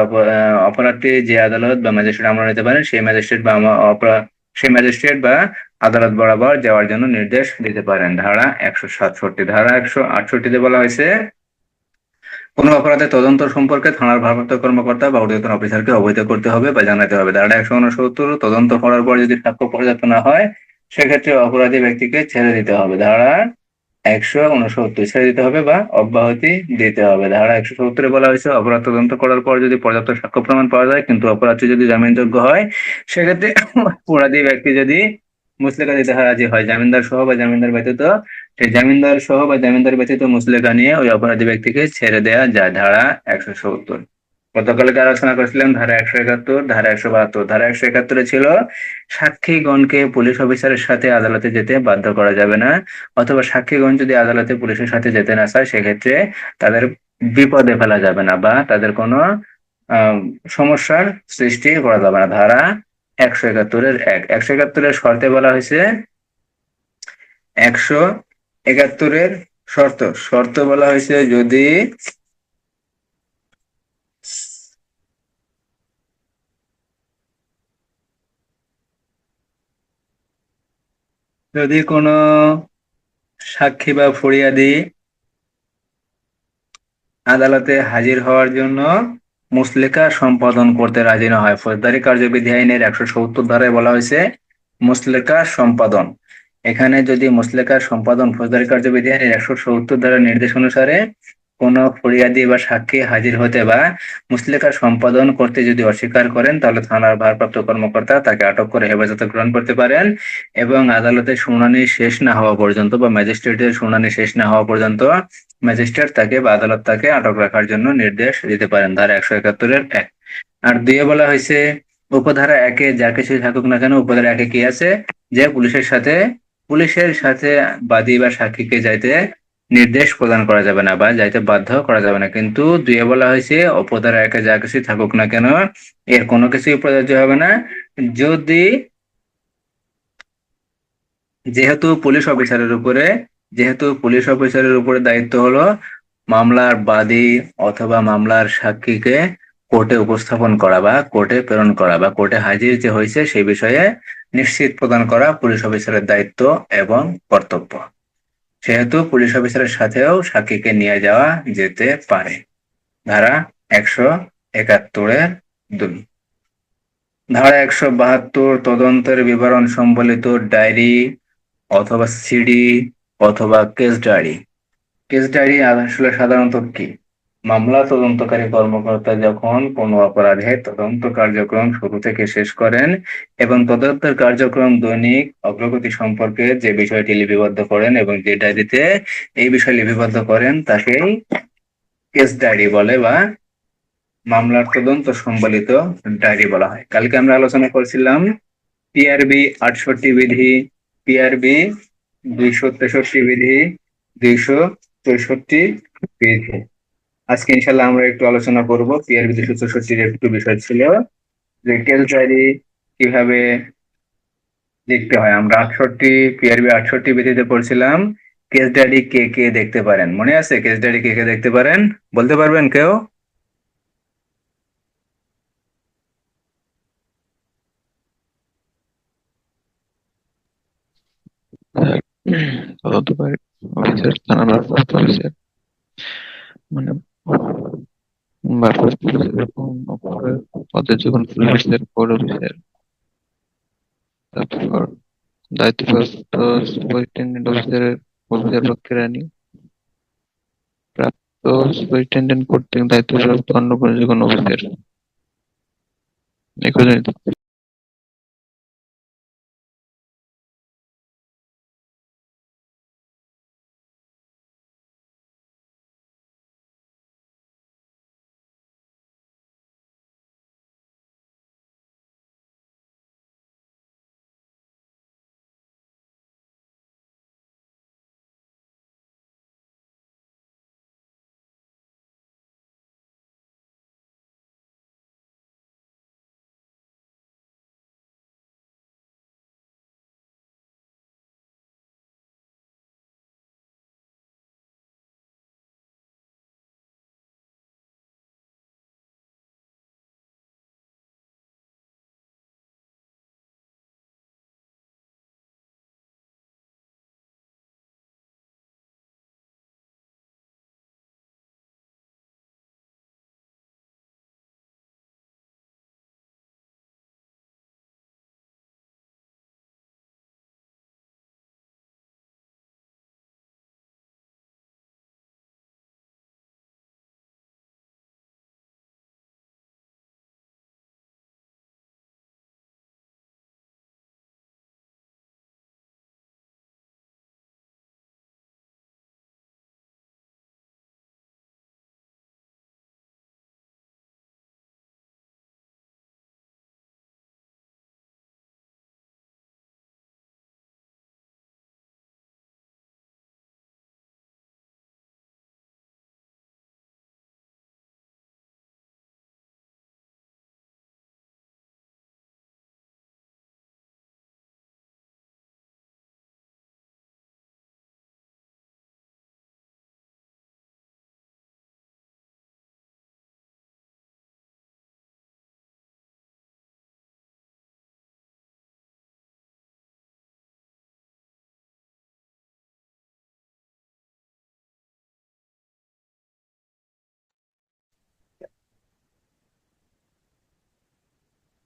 অপরাধটি যে আদালত বা ম্যাজিস্ট্রেট আমরা নিতে পারেন সেই ম্যাজিস্ট্রেট বা আদালত বরাবর যাওয়ার জন্য নির্দেশ দিতে পারেন। ধারা 167। ধারা 168-তে বলা হয়েছে কোনো অপরাধের তদন্ত সম্পর্কে থানার ভারপ্রাপ্ত কর্মকর্তা বা ঊর্ধ্বতন অফিসারকে অবহিত করতে হবে বা জানাতে হবে। ধারা 169, তদন্ত করার পর যদি সাক্ষ্য পর্যাপ্ত না হয় সেক্ষেত্রে অপরাধী ব্যক্তিকে ছেড়ে দিতে হবে। ধারা 169 ছেড়ে দিতে হবে বা অব্যাহতি দিতে হবে। ধারা 170-এ বলা হয়েছে অপরাধ তদন্ত করার পর যদি পর্যাপ্ত সাক্ষ্য প্রমাণ পাওয়া যায় কিন্তু অপরাধটি যদি জামিনযোগ্য হয় সেক্ষেত্রে অপরাধী ব্যক্তি যদি মুচলেকা দিতে রাজি হয় জামিনদার সহ বা জামিনদার ব্যতীত, সেই জামিনদার সহ বা জামিনদার ব্যতীত মুচলেকা নিয়ে ওই অপরাধী ব্যক্তিকে ছেড়ে দেওয়া যায়। ধারা 170। গতকালকে আলোচনা করেছিলাম ধারা 171, ধারা 172। ধারা 171-এ ছিল সাক্ষীগণকে পুলিশ অফিসারের সাথে আদালতে যেতে বাধ্য করা যাবে না, অথবা সাক্ষীগণ যদি আদালতে পুলিশের সাথে যেতে না চায় সেক্ষেত্রে তাদের বিপদে ফেলা যাবে না বা তাদের কোনো আহ সমস্যার সৃষ্টি করা যাবে না। ধারা 171-এর 171-এর শর্তে বলা হয়েছে 171-এর শর্ত বলা হয়েছে যদি কোনো সাক্ষী বা ফরিয়াদি আদালতে হাজির হওয়ার জন্য মুচলেকা সম্পাদন করতে রাজি না হয়। ফৌজদারি কার্যবিধি আইনের 170 ধারায় বলা হয়েছে মুচলেকা সম্পাদন। এখানে যদি মুচলেকা সম্পাদন ফৌজদারি কার্যবিধি আইনের 170 ধারার নির্দেশ অনুসারে কোন ফরিয়াদি বা সাক্ষী হাজির হতে বা মুচলেকা সম্পাদন করতে যদি অস্বীকার করেন তাহলে থানার ভারপ্রাপ্ত কর্মকর্তা তাকে আটক করে হেফাজতে গ্রহণ করতে পারেন এবং আদালতের শুনানি শেষ না হওয়া পর্যন্ত বা ম্যাজিস্ট্রেটের শুনানি শেষ না হওয়া পর্যন্ত ম্যাজিস্ট্রেট তাকে বা আদালত তাকে আটক রাখার জন্য নির্দেশ দিতে পারেন। ধারা 171-এর 1 আর 2-এ বলা হয়েছে উপধারা 1-এ যা কিছু থাকুক না কেন উপধারা 1-এ কি আছে যে পুলিশের সাথে বাদী বা সাক্ষীকে যাইতে নির্দেশ প্রদান করা যাবে না বা যাইতে বাধ্য করা যাবে না, কিন্তু দুইয়ে বলা হয়েছে উপধারা একে যা কিছু থাকুক না কেন এর কোনো কিছুই প্রযোজ্য হবে না যদি, যেহেতু পুলিশ অফিসারের উপরে যেহেতু পুলিশ অফিসারের উপরে দায়িত্ব হলো মামলার বাদী অথবা মামলার সাক্ষীকে কোর্টে উপস্থাপন করা বা কোর্টে প্রেরণ করা বা কোর্টে হাজির যে হয়েছে সেই বিষয়ে নিশ্চিত প্রদান করা পুলিশ অফিসারের দায়িত্ব এবং কর্তব্য। সেহেতু পুলিশ অফিসারের সাথেও সাক্ষীকে নিয়ে যাওয়া যেতে পারে। ধারা 171-2। ধারা 172 তদন্তের বিবরণ সম্বলিত ডায়েরি অথবা সিডি অথবা কেস ডায়েরি। কেস ডায়েরি আসলে সাধারণত কি? মামলা তদন্তকারী কর্মকর্তা যখন কোনো অপরাধের তদন্ত কার্যক্রম শুরু থেকে শেষ করেন এবং তদন্তের কার্যক্রম দৈনিক অগ্রগতি সম্পর্কে যে বিষয়টি লিপিবদ্ধ করেন এবং যে ডায়েরিতে এই বিষয় লিপিবদ্ধ করেন তাকেই কেস ডায়েরি বলে বা মামলার তদন্ত সম্বলিত ডায়েরি বলা হয়। কালকে আমরা আলোচনা করছিলাম পিআরবি 68 বিধি, পিআরবি 263 বিধি, 264 বিধি। আজকে ইনশাল্লাহ আমরা একটু আলোচনা করব পিআরবি 264 একটু বিষয় ছিল যে কেস ডায়েরি কিভাবে লিখতে হয়। আমরা 68 পিআরবি 68 বিধিতে পড়ছিলাম কেস ডায়েরি কে কে দেখতে পারেন, মনে আছে? কেস ডায়েরি কে কে দেখতে পারেন বলতে পারবেন কেউ? তদন্তকারী অফিসার, থানার ভারপ্রাপ্ত অফিসার, মানে ভারপ্রাপ্ত অফিসার এবং পদের যখন পুলিশ অফিসার, কোর্ট অফিসার, তারপর দায়িত্বপ্রাপ্ত সুপারিনটেন্ডেন্ট অফিসারের অফিসার রক্ষী রানী, প্রাপ্ত সুপারিনটেন্ডেন্ট কর্তৃক দায়িত্বপ্রাপ্ত অন্য কোনো যে কোনো অফিসার এগুলো।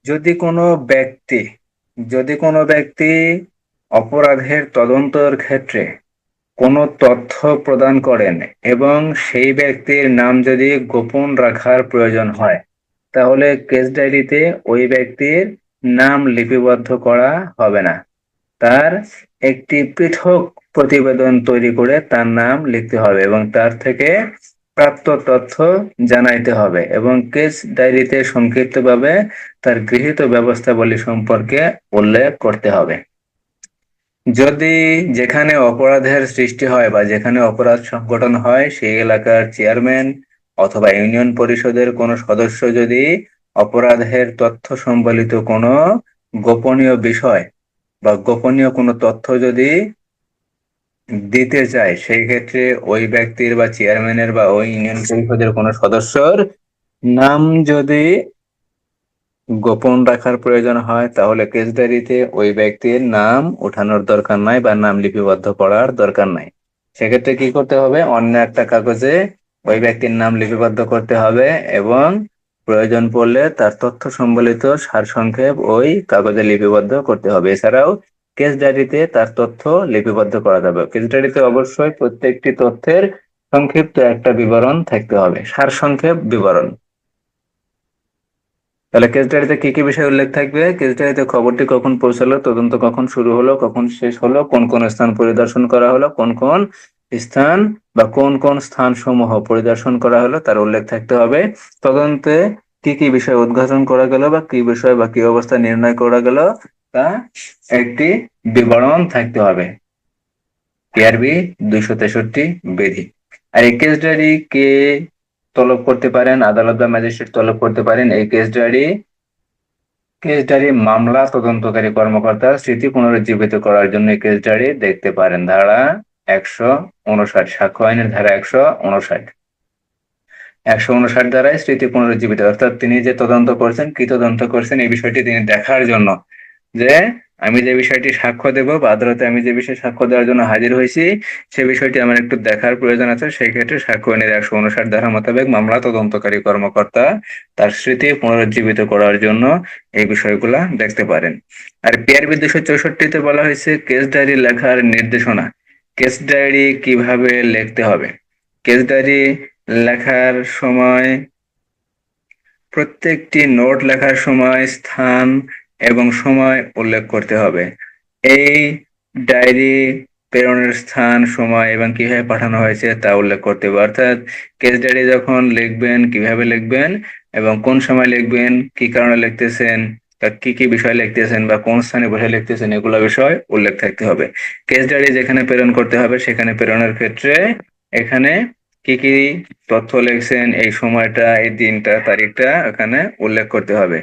যদি কোনো ব্যক্তি যদি কোনো ব্যক্তি অপরাধের তদন্তের ক্ষেত্রে কোনো তথ্য প্রদান করেন এবং সেই ব্যক্তির নাম যদি গোপন রাখার প্রয়োজন হয় তাহলে কেস ডায়েরিতে ওই ব্যক্তির নাম লিপিবদ্ধ করা হবে না। তার একটি পৃথক প্রতিবেদন তৈরি করে তার নাম লিখতে হবে এবং তার থেকে প্রাপ্ত তথ্য জানাইতে হবে এবং কেস ডায়েরিতে সংক্ষিপ্তভাবে তার গৃহীত ব্যবস্থাবলী সম্পর্কে উল্লেখ করতে হবে। যদি যেখানে অপরাধের সৃষ্টি হয় বা যেখানে অপরাধ সংগঠন হয় সেই এলাকার চেয়ারম্যান অথবা ইউনিয়ন পরিষদের কোনো সদস্য যদি অপরাধের তথ্য সম্বলিত কোনো গোপনীয় বিষয় বা গোপনীয় কোনো তথ্য যদি দিতে চায় সেই ক্ষেত্রে ওই ব্যক্তির বা চেয়ারম্যানের বা ওই ইউনিয়ন পরিষদের কোনো সদস্যর নাম যদি গোপন রাখার প্রয়োজন হয় তাহলে কেস ডায়েরিতে ওই ব্যক্তির নাম ওঠানোর দরকার নাই বা নাম লিপিবদ্ধ করার দরকার নাই। সেক্ষেত্রে কি করতে হবে, অন্য একটা কাগজে ওই ব্যক্তির নাম লিপিবদ্ধ করতে হবে এবং প্রয়োজন পড়লে তার তথ্য সম্বলিত সারসংক্ষেপ ওই কাগজে লিপিবদ্ধ করতে হবে। এছাড়াও কেস ডায়েরিতে তার তথ্য লিপিবদ্ধ করা যাবে। কেস ডায়েরিতে অবশ্যই প্রত্যেকটি তথ্যের সংক্ষিপ্ত একটা বিবরণ থাকতে হবে, সারসংক্ষেপ বিবরণ। তাহলে কেস ডায়েরিতে কি কি বিষয় উল্লেখ থাকবে? কেস ডায়েরিতে খবরটি কখন পৌঁছালো, তদন্ত কখন শুরু হলো, কখন শেষ হলো, কোন কোন স্থান পরিদর্শন করা হলো, কোন কোন স্থান বা কোন কোন স্থান সমূহ পরিদর্শন করা হলো তার উল্লেখ থাকতে হবে। তদন্তে কি কি বিষয় উদ্ঘাটন করা গেল বা কি বিষয় বা কি অবস্থা নির্ণয় করা গেল তা একটি বিবরণ থাকতে হবে। টিআরবি 263 বিধি। আর এই কেস ডায়েরি কে তলব করতে পারেন? আদালত বা ম্যাজিস্ট্রেট তলব করতে পারেন এই কেস ডায়েরি মামলা তদন্তকারী কর্মকর্তার স্মৃতি পুনরুজ্জীবিত করার জন্য এই কেস ডায়েরি দেখতে পারেন। ধারা 159, সাক্ষ্য আইনের ধারা 159 দ্বারাই স্মৃতি পুনরুজ্জীবিত, অর্থাৎ তিনি যে তদন্ত করছেন, কি তদন্ত করছেন এই বিষয়টি তিনি দেখার জন্য, যে আমি যে বিষয়টি সাক্ষ্য দেব বা আদালতে আমি যে বিষয়ে সাক্ষ্য দেওয়ার জন্য হাজির হয়েছি সে বিষয়টি আমার একটু দেখার প্রয়োজন আছে, সেই ক্ষেত্রে সাক্ষ্য আইনের 159 ধারা মোতাবেক মামলা তদন্তকারী কর্মকর্তা তার স্মৃতি পুনরুজ্জীবিত করার জন্য এই বিষয়গুলা দেখতে পারেন। আর পিআরবি 264-তে বলা হয়েছে কেস ডায়েরি লেখার নির্দেশনা। কেস ডায়েরি কিভাবে লিখতে হবে? কেস ডায়েরি লেখার সময় প্রত্যেকটি নোট লেখার সময় স্থান এবং সময় উল্লেখ করতে হবে। এই ডায়েরি প্রেরণের স্থান, সময় এবং কিভাবে পাঠানো হয়েছে তা উল্লেখ করতে হবে। অর্থাৎ কেস ডায়েরি যখন লিখবেন কিভাবে লিখবেন এবং কোন সময় লিখবেন, কি কারণে লিখতেছেন, তা কি কি বিষয় লিখতেছেন বা কোন স্থানে বসে লিখতেছেন এগুলো বিষয় উল্লেখ থাকতে হবে। কেস ডায়েরি যেখানে প্রেরণ করতে হবে সেখানে প্রেরণের ক্ষেত্রে এখানে কি কি তথ্য লিখছেন, এই সময়টা, এই দিনটা, তারিখটা এখানে উল্লেখ করতে হবে।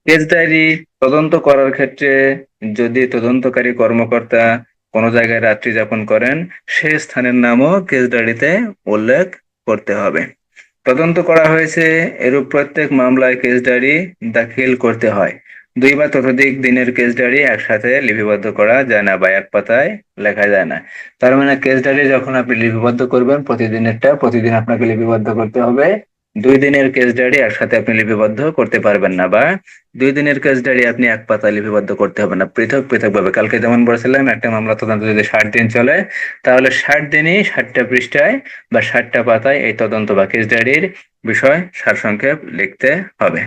কেস ডায়েরি তদন্ত করার ক্ষেত্রে যদি তদন্তকারী কর্মকর্তা কোনো জায়গায় রাত্রি যাপন করেন সে স্থানের নামও কেস ডায়েরিতে উল্লেখ করতে হবে। তদন্ত করা হয়েছে এরূপ প্রত্যেক মামলায় কেস ডায়েরি দাখিল করতে হয়। 2 বা ততোধিক দিনের কেস ডায়েরি একসাথে লিপিবদ্ধ করা যায় না বা এক পাতায় লেখা যায় না। তার মানে কেস ডায়েরি যখন আপনি লিপিবদ্ধ করবেন প্রতিদিনেরটা প্রতিদিন আপনাকে লিপিবদ্ধ করতে হবে। 2 দিনের কেস ডায়েরি একসাথে আপনি লিপিবদ্ধ করতে পারবেন না, বা 2 দিনের কেস ডায়েরি আপনি এক পাতা লিপিবদ্ধ করতে হবে না, পৃথক পৃথক ভাবে। কালকে যেমন বলেছিলাম একটা মামলা তদন্ত যদি 60 দিন চলে তাহলে 60 দিনই 60টা পৃষ্ঠায় বা 60টা পাতায় এই তদন্ত বা কেস ডায়েরির বিষয় সারসংক্ষেপ লিখতে হবে।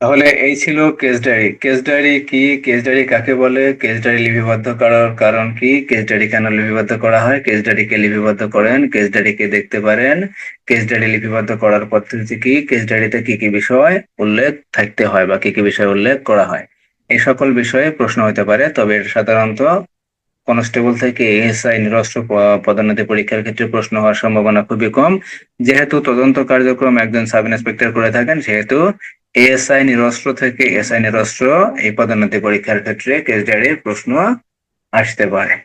তাহলে এই ছিল কেস ডায়েরি। কেস ডায়েরি কি, কেস ডায়েরি কাকে বলে, কেস ডায়েরি লিপিবদ্ধ করার কারণ কি, কেস ডায়েরি কেন লিপিবদ্ধ করা হয়, কেস ডায়েরি কে লিপিবদ্ধ করেন, কেস ডায়েরি কে দেখতে পারেন, কেস ডায়েরি লিপিবদ্ধ করার পদ্ধতি কি, কেস ডায়েরিতে কি কি বিষয় উল্লেখ থাকতে হয় বা কি কি বিষয় উল্লেখ করা হয়, এই সকল বিষয়ে প্রশ্ন হতে পারে। তবে এটা সাধারণত কনস্টেবল থেকে এএসআই নিরস্ত্র পদোন্নতি পরীক্ষার ক্ষেত্রে প্রশ্ন হওয়ার সম্ভাবনা খুবই কম। যেহেতু তদন্ত কার্যক্রম একজন সাব ইন্সপেক্টর করে থাকেন সেহেতু এএসআই নিরস্ত্র থেকে এসআই নিরস্ত্র এই পদোন্নতি পরীক্ষার ক্ষেত্রে কেস ডায়েরির প্রশ্ন আসতে পারে।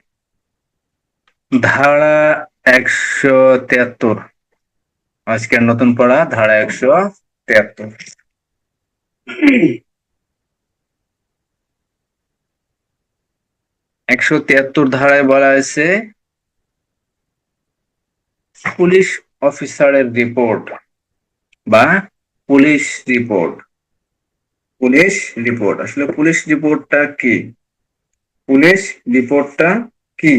ধারা 173, আজকের নতুন পড়া ধারা 173। 173 ধারায় বলা হয়েছে পুলিশ অফিসারের রিপোর্ট বা পুলিশ রিপোর্ট। পুলিশ রিপোর্ট আসলে পুলিশ রিপোর্টটা কি? পুলিশ রিপোর্টটা কি?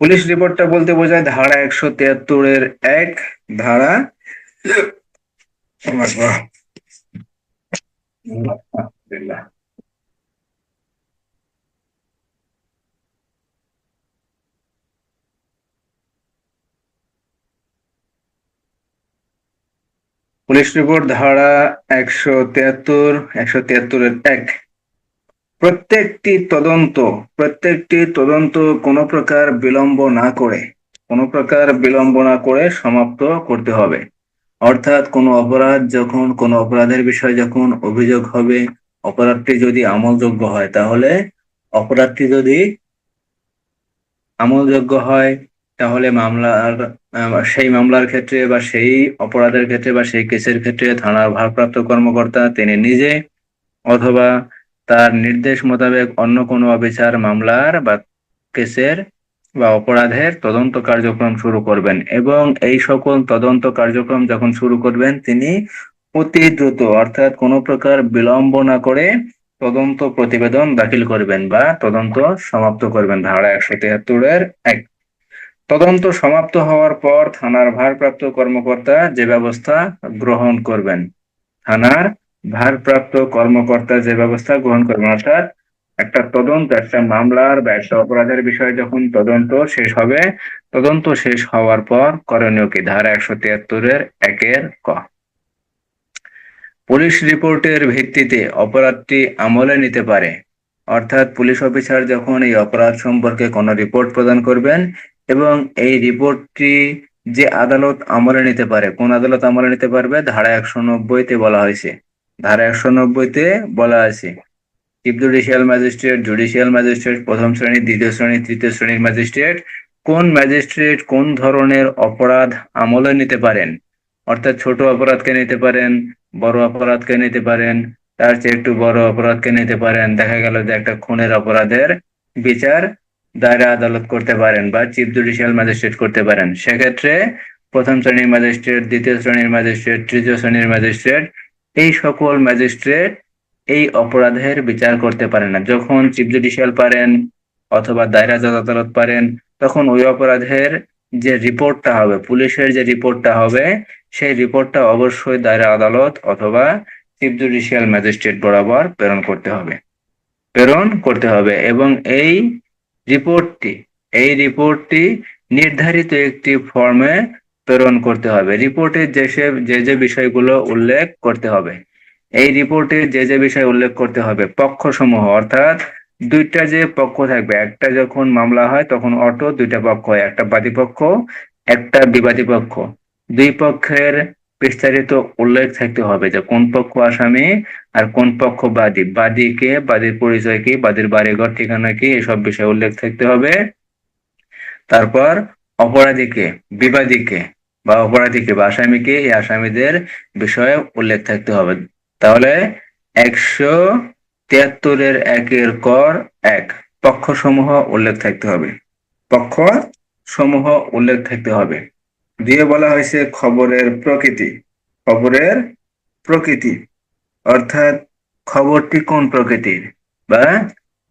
পুলিশ রিপোর্টটা বলতে বোঝায় ধারা 173-এর 1 ধারা, পুলিশ রিপোর্ট ধারা 173 173-1 প্রত্যেকটি তদন্ত কোনো প্রকার বিলম্ব না করে সমাপ্ত করতে হবে। অর্থাৎ কোনো অপরাধের বিষয়ে যখন অভিযোগ হবে, অপরাধটি যদি আমলযোগ্য হয়, তাহলে অপরাধটি যদি আমলযোগ্য হয় তাহলে সেই মামলার ক্ষেত্রে বা সেই অপরাধের ক্ষেত্রে বা সেই কেসের ক্ষেত্রে থানার ভারপ্রাপ্ত কর্মকর্তা তিনি নিজে অথবা তার নির্দেশ মোতাবেক অন্য কোনো অফিসার মামলার বা কেসের বা অপরাধের তদন্ত কার্যক্রম শুরু করবেন, এবং এই সকল তদন্ত কার্যক্রম যখন শুরু করবেন তিনি অতি দ্রুত অর্থাৎ কোনো প্রকার বিলম্ব না করে তদন্ত প্রতিবেদন দাখিল করবেন বা তদন্ত সমাপ্ত করবেন। ধারা 173-1। তদন্ত সমাপ্ত হওয়ার পর থানার ভারপ্রাপ্ত কর্মকর্তা যে ব্যবস্থা গ্রহণ করবেন থানার ভারপ্রাপ্ত কর্মকর্তা যে ব্যবস্থা গ্রহণ করবেন, অর্থাৎ একটা মামলার বা একটা অপরাধের বিষয়ে যখন তদন্ত শেষ হবে, তদন্ত শেষ হওয়ার পর করণীয় কি? ধারা 173-1 ক। পুলিশ রিপোর্টের ভিত্তিতে অপরাধটি আমলে নিতে পারে। অর্থাৎ পুলিশ অফিসার যখন এই অপরাধ সম্পর্কে কোনো রিপোর্ট প্রদান করবেন এবং এই রিপোর্টটি যে আদালত আমলে নিতে পারে, কোন আদালত আমলে নিতে পারবে? ধারা 190-তে বলা হয়েছে। ধারা 190-তে বলা আছে chief judicial magistrate, judicial magistrate, প্রথম শ্রেণী, দ্বিতীয় শ্রেণী, তৃতীয় শ্রেণীর ম্যাজিস্ট্রেট কোন ধরনের অপরাধ আমলে নিতে পারেন। অর্থাৎ ছোট অপরাধকে নিতে পারেন, বড় অপরাধকে নিতে পারেন, তার চেয়ে একটু বড় অপরাধকে নিতে পারেন। দেখা গেল যে একটা খুনের অপরাধের বিচার দায়রা আদালত করতে পারেন বা চিফ জুডিশিয়াল ম্যাজিস্ট্রেট করতে পারেন। সেক্ষেত্রে প্রথম শ্রেণীর ম্যাজিস্ট্রেট, দ্বিতীয় শ্রেণীর ম্যাজিস্ট্রেট, তৃতীয় শ্রেণীর ম্যাজিস্ট্রেট এই সকল ম্যাজিস্ট্রেট এই অপরাধের বিচার করতে পারেন না। যখন চিফ জুডিশিয়াল পারেন অথবা দায়রা জজ আদালত পারেন, তখন ওই অপরাধের যে রিপোর্টটা হবে, পুলিশের যে রিপোর্টটা হবে, সেই রিপোর্টটা অবশ্যই দায়রা আদালত অথবা চিফ জুডিশিয়াল ম্যাজিস্ট্রেট বরাবর প্রেরণ করতে হবে এবং রিপোর্টটি এই রিপোর্টটি নির্ধারিত একটি ফর্মে প্রেরণ করতে হবে। রিপোর্টে যে বিষয়গুলো উল্লেখ করতে হবে, এই রিপোর্টে যে বিষয় উল্লেখ করতে হবে, পক্ষসমূহ অর্থাৎ দুইটা যে পক্ষ থাকবে, একটা যখন মামলা হয় তখন দুইটা পক্ষ হয়, একটা বাদী পক্ষ, একটা বিবাদী পক্ষ। দুই পক্ষের বিস্তারিত উল্লেখ থাকতে হবে যে কোন পক্ষ আসামি আর কোন পক্ষ বাদী, বাদী কে, বাদীর পরিচয় কি, বাদীর বাড়িঘর ঠিকানা কি, এসব বিষয়ে উল্লেখ থাকতে হবে। তারপর অপরাধীকে, বিবাদীকে বা আসামিকে, এই আসামিদের বিষয়ে উল্লেখ থাকতে হবে। তাহলে 173-1 পক্ষসমূহ উল্লেখ থাকতে হবে। দিয়ে বলা হয়েছে খবরের প্রকৃতি অর্থাৎ খবরটি কোন প্রকৃতির বা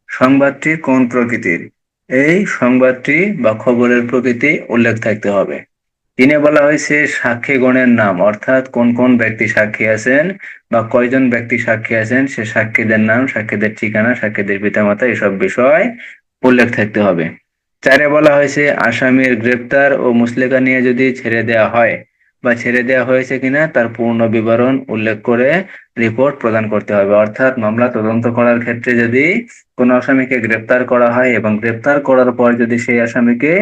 সংবাদটি কোন প্রকৃতির, এই সংবাদটি বা খবরের প্রকৃতি উল্লেখ থাকতে হবে। 3-এ বলা হয়েছে সাক্ষীগণের নাম, অর্থাৎ কোন কোন ব্যক্তি সাক্ষী আছেন বা কয়জন ব্যক্তি সাক্ষী আছেন, সে সাক্ষীদের নাম, সাক্ষীদের ঠিকানা, সাক্ষীদের পিতামাতা, এসব বিষয় উল্লেখ থাকতে হবে। 4-এ বলা হয়েছে আসামির গ্রেপ্তার ও মুচলেকা নিয়ে যদি ছেড়ে দেওয়া হয় বা ছেড়ে দেওয়া হয়েছে কিনা তার পূর্ণ বিবরণ উল্লেখ করে রিপোর্ট প্রদান করতে হবে। অর্থাৎ মামলা তদন্ত করার ক্ষেত্রে যদি কোনো আসামিকে গ্রেপ্তার করা হয় এবং গ্রেপ্তার করার পর যদি সেই আসামিকে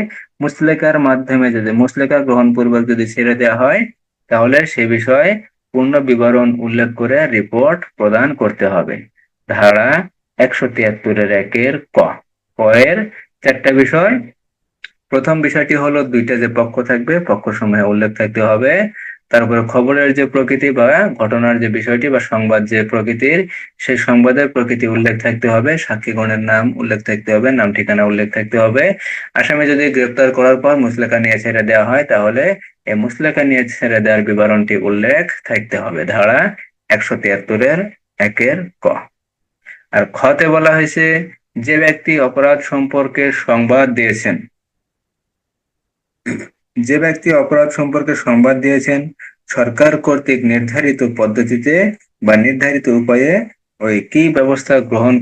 মুচলেকা গ্রহণ পূর্বক যদি ছেড়ে দেওয়া হয়, তাহলে সে বিষয়ে পূর্ণ বিবরণ উল্লেখ করে রিপোর্ট প্রদান করতে হবে। ধারা 173-1 ক এর 4টা বিষয়। প্রথম বিষয়টি হলো দুইটা যে পক্ষ থাকবে, পক্ষ সমূহে উল্লেখ থাকতে হবে। তারপরে খবরের যে প্রকৃতি বা ঘটনার যে বিষয়টি বা সংবাদ যে প্রকৃতির, সেই সংবাদের প্রকৃতি উল্লেখ থাকতে হবে। সাক্ষীগণের নাম উল্লেখ থাকতে হবে, নাম ঠিকানা উল্লেখ থাকতে হবে। আসামি যদি গ্রেপ্তার করার পর মুচলেকা নিয়ে ছেড়ে দেওয়া হয়, তাহলে এই মুচলেকা নিয়ে ছেড়ে দেওয়ার বিবরণটি উল্লেখ থাকতে হবে। ধারা 173-1 ক। আর খতে বলা হয়েছে যে ব্যক্তি অপরাধ সম্পর্কে সংবাদ দিয়েছেন সরকার কর্তৃক নির্ধারিত পদ্ধতিতে বা নির্ধারিত উপায়ে ওই কি ব্যবস্থা গ্রহণ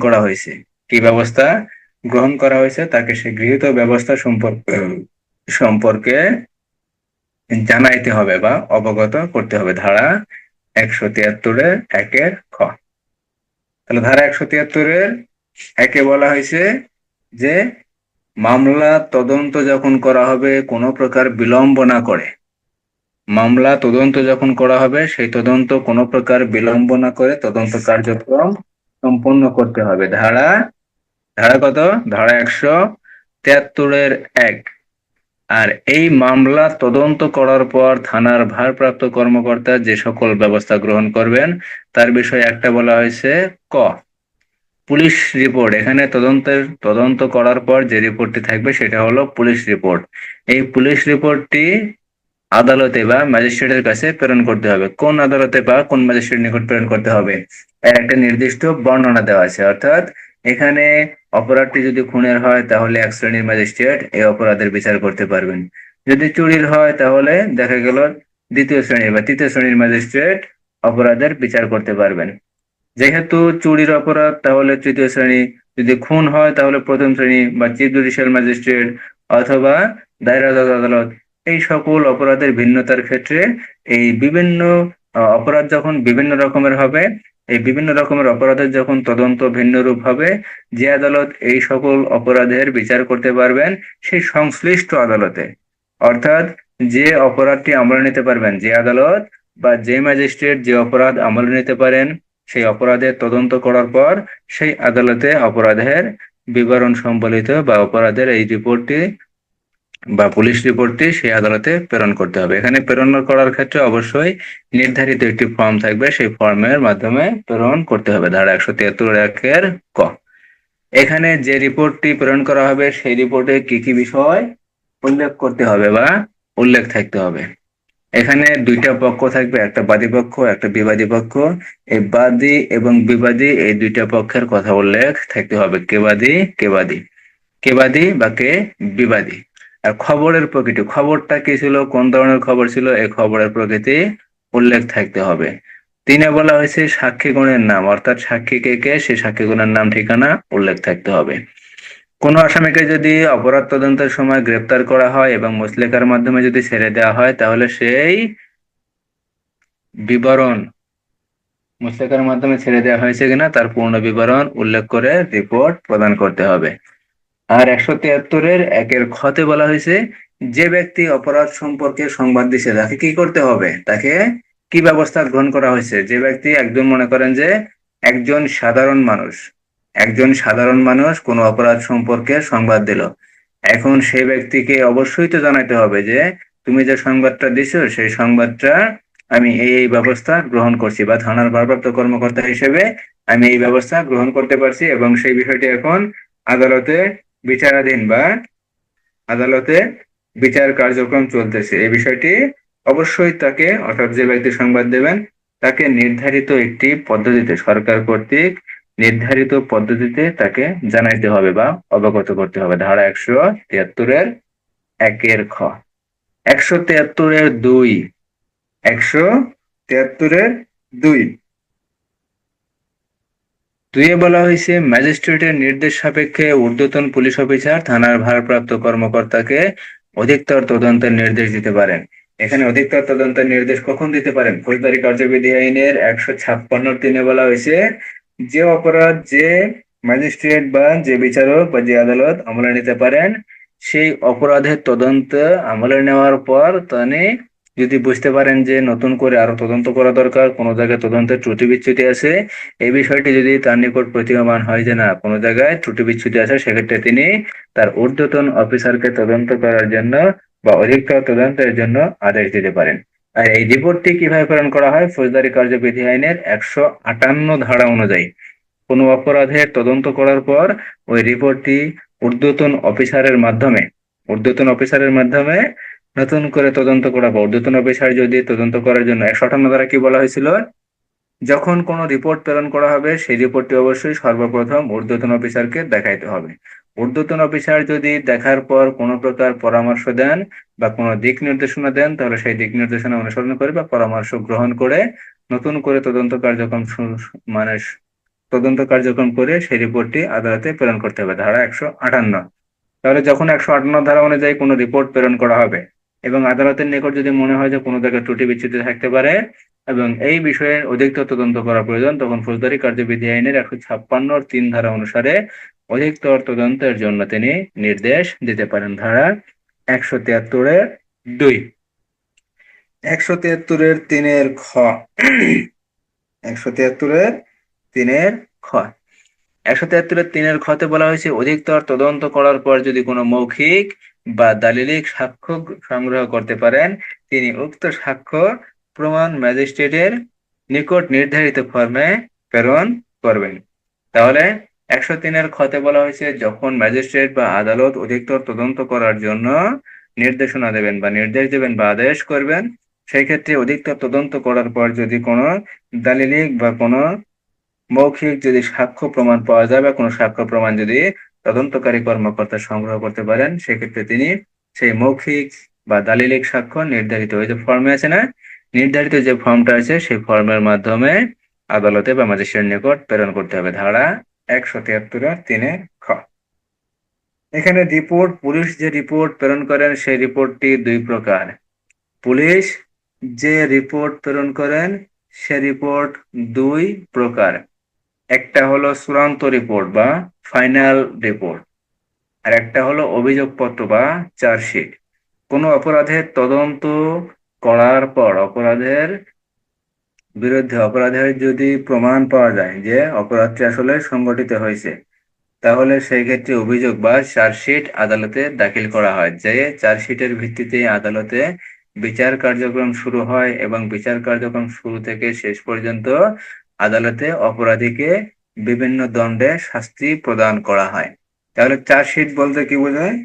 করা হয়েছে তাকে সে গৃহীত ব্যবস্থা সম্পর্কে জানাইতে হবে বা অবগত করতে হবে। ধারা 173-এর 1-এর খ। তাহলে ধারা 173-এর 1-এ বলা হয়েছে যে মামলা তদন্ত যখন করা হবে কোনো প্রকার বিলম্ব না করে, মামলা তদন্ত যখন করা হবে সেই তদন্ত কোনো প্রকার বিলম্ব না করে তদন্ত কার্যক্রম সম্পন্ন করতে হবে। ধারা ধারা কত? ধারা 173-এর 1। আর এই মামলা তদন্ত করার পর থানার ভারপ্রাপ্ত কর্মকর্তা যে সকল ব্যবস্থা গ্রহণ করবেন তার বিষয়ে একটা বলা হয়েছে ক, পুলিশ রিপোর্ট। এখানে তদন্ত করার পর যে রিপোর্টটি থাকবে সেটা হলো পুলিশ রিপোর্ট। এই পুলিশ রিপোর্টটি আদালতে বা ম্যাজিস্ট্রেটের কাছে প্রেরণ করতে হবে। কোন আদালতে বা কোন ম্যাজিস্ট্রেট নিকট প্রেরণ করতে হবে, এর একটা নির্দিষ্ট বর্ণনা দেওয়া আছে। অর্থাৎ এখানে অপরাধটি যদি খুনের হয় তাহলে এক শ্রেণীর ম্যাজিস্ট্রেট এই অপরাধের বিচার করতে পারবেন। যদি চুরির হয় তাহলে দেখা গেল দ্বিতীয় শ্রেণীর বা তৃতীয় শ্রেণীর ম্যাজিস্ট্রেট অপরাধের বিচার করতে পারবেন। যেহেতু চুরির অপরাধ তাহলে তৃতীয় শ্রেণী, যদি খুন হয় তাহলে প্রথম শ্রেণী বা চিফ জুডিশিয়াল ম্যাজিস্ট্রেট অথবা দায়রা জজ আদালত। এই সকল অপরাধের ভিন্নতার ক্ষেত্রে এই বিভিন্ন অপরাধ যখন বিভিন্ন রকমের হবে, এই বিভিন্ন রকমের অপরাধের যখন তদন্ত ভিন্ন রূপ হবে, যে আদালত এই সকল অপরাধের বিচার করতে পারবেন সেই সংশ্লিষ্ট আদালতে, অর্থাৎ যে অপরাধটি আমলে নিতে পারবেন, যে আদালত বা যে ম্যাজিস্ট্রেট যে অপরাধ আমলে নিতে পারেন সেই অপরাধের তদন্ত করার পর সেই আদালতে অপরাধের বিবরণ সম্বলিত বা অপরাধের এই রিপোর্টটি বা পুলিশ রিপোর্টটি সেই আদালতে প্রেরণ করতে হবে। এখানে প্রেরণ করার ক্ষেত্রে অবশ্যই নির্ধারিত একটি ফর্ম থাকবে, সেই ফর্মের মাধ্যমে প্রেরণ করতে হবে। ধারা 173-1-এর ক। এখানে যে রিপোর্টটি প্রেরণ করা হবে সেই রিপোর্টে কি কি বিষয় উল্লেখ করতে হবে বা উল্লেখ থাকতে হবে। এখানে দুইটা পক্ষ থাকবে, একটা বাদী পক্ষ একটা বিবাদী পক্ষ। এই বাদী এবং বিবাদী এই দুইটা পক্ষের কথা উল্লেখ থাকতে হবে। কে বাদী কে বাদী, কে বাদী বা কে বিবাদী। আর খবরের প্রকৃতি, খবরটা কি ছিল, কোন ধরনের খবর ছিল, এই খবরের প্রকৃতি উল্লেখ থাকতে হবে। 3-এ বলা হয়েছে সাক্ষীগণের নাম, অর্থাৎ সাক্ষী কে কে সেই সাক্ষীগণের নাম ঠিকানা উল্লেখ থাকতে হবে। কোনো আসামিকে যদি অপরাধ তদন্তের সময় গ্রেপ্তার করা হয় এবং মুচলেকার মাধ্যমে যদি ছেড়ে দেওয়া হয় তাহলে সেই বিবরণ, মুচলেকার মাধ্যমে ছেড়ে দেওয়া হয়েছে কিনা তার পূর্ণ বিবরণ উল্লেখ করে রিপোর্ট প্রদান করতে হবে। আর 173-এর 1-এর খতে বলা হয়েছে যে ব্যক্তি অপরাধ সম্পর্কে সংবাদ দিছে তাকে কি করতে হবে, তাকে কি ব্যবস্থা গ্রহণ করা হয়েছে। যে ব্যক্তি, একজন মনে করেন যে একজন সাধারণ মানুষ, একজন সাধারণ মানুষ কোনো অপরাধ সম্পর্কে সংবাদ দিল, এখন সেই ব্যক্তিকে অবশ্যই তো জানাতে হবে যে তুমি যে সংবাদটা দিছো সেই সংবাদটা আমি এই ব্যবস্থা গ্রহণ করছি, বা থানার ভারপ্রাপ্ত কর্মকর্তা হিসেবে আমি এই ব্যবস্থা গ্রহণ করতে পারছি এবং সেই বিষয়টি এখন আদালতে বিচারাধীন বা আদালতে বিচার কার্যক্রম চলতেছে। এই বিষয়টি অবশ্যই তাকে, অর্থাৎ যে ব্যক্তি সংবাদ দেবেন তাকে নির্ধারিত একটি পদ্ধতিতে, সরকার কর্তৃক নির্ধারিত পদ্ধতিতে তাকে জানাইতে হবে বা অবগত করতে হবে। ধারা 173-এর 1-এর খ। 173-এর 2, 173-এর 2, 2-এ বলা হয়েছে ম্যাজিস্ট্রেটের নির্দেশ সাপেক্ষে ঊর্ধ্বতন পুলিশ অফিসার থানার ভারপ্রাপ্ত কর্মকর্তাকে অধিকতর তদন্তের নির্দেশ দিতে পারেন। এখানে অধিকতর তদন্তের নির্দেশ কখন দিতে পারেন? ফৌজদারি কার্যবিধি আইনের 156-3-এ বলা হয়েছে যে অপরাধ যে ম্যাজিস্ট্রেট বা যে বিচারক বা যে আদালত আমলে নিতে পারেন সেই অপরাধের তদন্ত আমলে নেওয়ার পর তিনি যদি বুঝতে পারেন যে নতুন করে আরো তদন্ত করা দরকার, কোনো জায়গায় তদন্তের ত্রুটি বিচ্যুতি আছে, এই বিষয়টি যদি তার নিকট প্রতীয়মান হয় যে না কোনো জায়গায় ত্রুটি বিচ্যুতি আছে, সেক্ষেত্রে তিনি তার ঊর্ধ্বতন অফিসারকে তদন্ত করার জন্য বা অধিকতর তদন্তের জন্য আদেশ দিতে পারেন। আর এই রিপোর্টটি কিভাবে প্রেরণ করা হয়? ফৌজদারি কার্যবিধি আইনের 158 ধারা অনুযায়ী কোনো অপরাধের তদন্ত করার পর ওই রিপোর্টটি ঊর্ধ্বতন অফিসারের মাধ্যমে, ঊর্ধ্বতন অফিসারের মাধ্যমে নতুন করে তদন্ত করা বা ঊর্ধ্বতন অফিসার যদি তদন্ত করার জন্য 158 ধারা কি বলা হয়েছিল, যখন কোনো রিপোর্ট প্রেরণ করা হবে সেই রিপোর্টটি অবশ্যই সর্বপ্রথম ঊর্ধ্বতন অফিসারকে দেখাইতে হবে। ঊর্ধ্বতন অফিসার যদি দেখার পর কোনো প্রকার পরামর্শ দেন বা কোনো দিক নির্দেশনা দেন তাহলে সেই দিক নির্দেশনা অনুসরণ করে বা পরামর্শ গ্রহণ করে নতুন করে তদন্ত কার্যক্রম মানে তদন্ত কার্যক্রম করে সেই রিপোর্টটি আদালতে প্রেরণ করতে হবে। ধারা 158। তাহলে যখন 158 ধারা অনুযায়ী কোনো রিপোর্ট প্রেরণ করা হবে এবং আদালতের নিকট যদি মনে হয় যে কোনো জায়গায় ত্রুটি বিচ্যুতি থাকতে পারে এবং এই বিষয়ে অধিকতর তদন্ত করা প্রয়োজন, তখন ফৌজদারি কার্যবিধি আইনের 156 3 ধারা অনুসারে অধিকতর তদন্তের জন্য তিনি নির্দেশ দিতে পারেন। ধারা 173-2, 173-3 খ, 173-3 খ, 173-3 খতে বলা হয়েছে অধিকতর তদন্ত করার পর যদি কোনো মৌখিক বা দালিলিক সাক্ষ্য সংগ্রহ করতে পারেন, তিনি উক্ত সাক্ষ্য প্রমাণ ম্যাজিস্ট্রেটের নিকট নির্ধারিত ফর্মে প্রেরণ করবেন। তাহলে 103 খতে বলা হয়েছে যখন ম্যাজিস্ট্রেট বা আদালত অধিকতর তদন্ত করার জন্য নির্দেশনা দেবেন বা নির্দেশ দেবেন বা আদেশ করবেন, সেই ক্ষেত্রে অধিকতর তদন্ত করার পর যদি কোনো দালিলিক বা কোনো মৌখিক যদি সাক্ষ্য প্রমাণ পাওয়া যায় বা কোনো সাক্ষ্য প্রমাণ যদি তদন্তকারী কর্মকর্তা সংগ্রহ করতে পারেন, সেক্ষেত্রে তিনি সেই মৌখিক বা দালিলিক সাক্ষ্য নির্ধারিত ওই যে ফর্মে আছে না, নির্ধারিত যে ফর্মটা আছে সেই ফর্মের মাধ্যমে আদালতে বা ম্যাজিস্ট্রেটের নিকট প্রেরণ করতে হবে। ধারা 173-3 খ। এখানে রিপোর্ট, পুলিশ যে রিপোর্ট প্রেরণ করেন সেই রিপোর্টটি দুই প্রকার। পুলিশ যে রিপোর্ট প্রেরণ করেন সে রিপোর্ট দুই প্রকার। একটা হলো চূড়ান্ত রিপোর্ট বা ফাইনাল রিপোর্ট, আর একটা হলো অভিযোগপত্র বা চার্জশিট। কোনো অপরাধের তদন্ত করার পর অপরাধের বিরুদ্ধে অপরাধের যদি প্রমাণ পাওয়া যায় যে অপরাধটি আসলে সংঘটিত হয়েছে, তাহলে সেই ক্ষেত্রে অভিযোগ বা চার্জশিট আদালতে দাখিল করা হয়। যে চার্জশিটের ভিত্তিতে আদালতে বিচার কার্যক্রম শুরু হয় এবং বিচার কার্যক্রম শুরু থেকে শেষ পর্যন্ত আদালতে অপরাধীকে বিভিন্ন দণ্ডে শাস্তি প্রদান করা হয়। তাহলে চার্জশিট বলতে কি বোঝায়?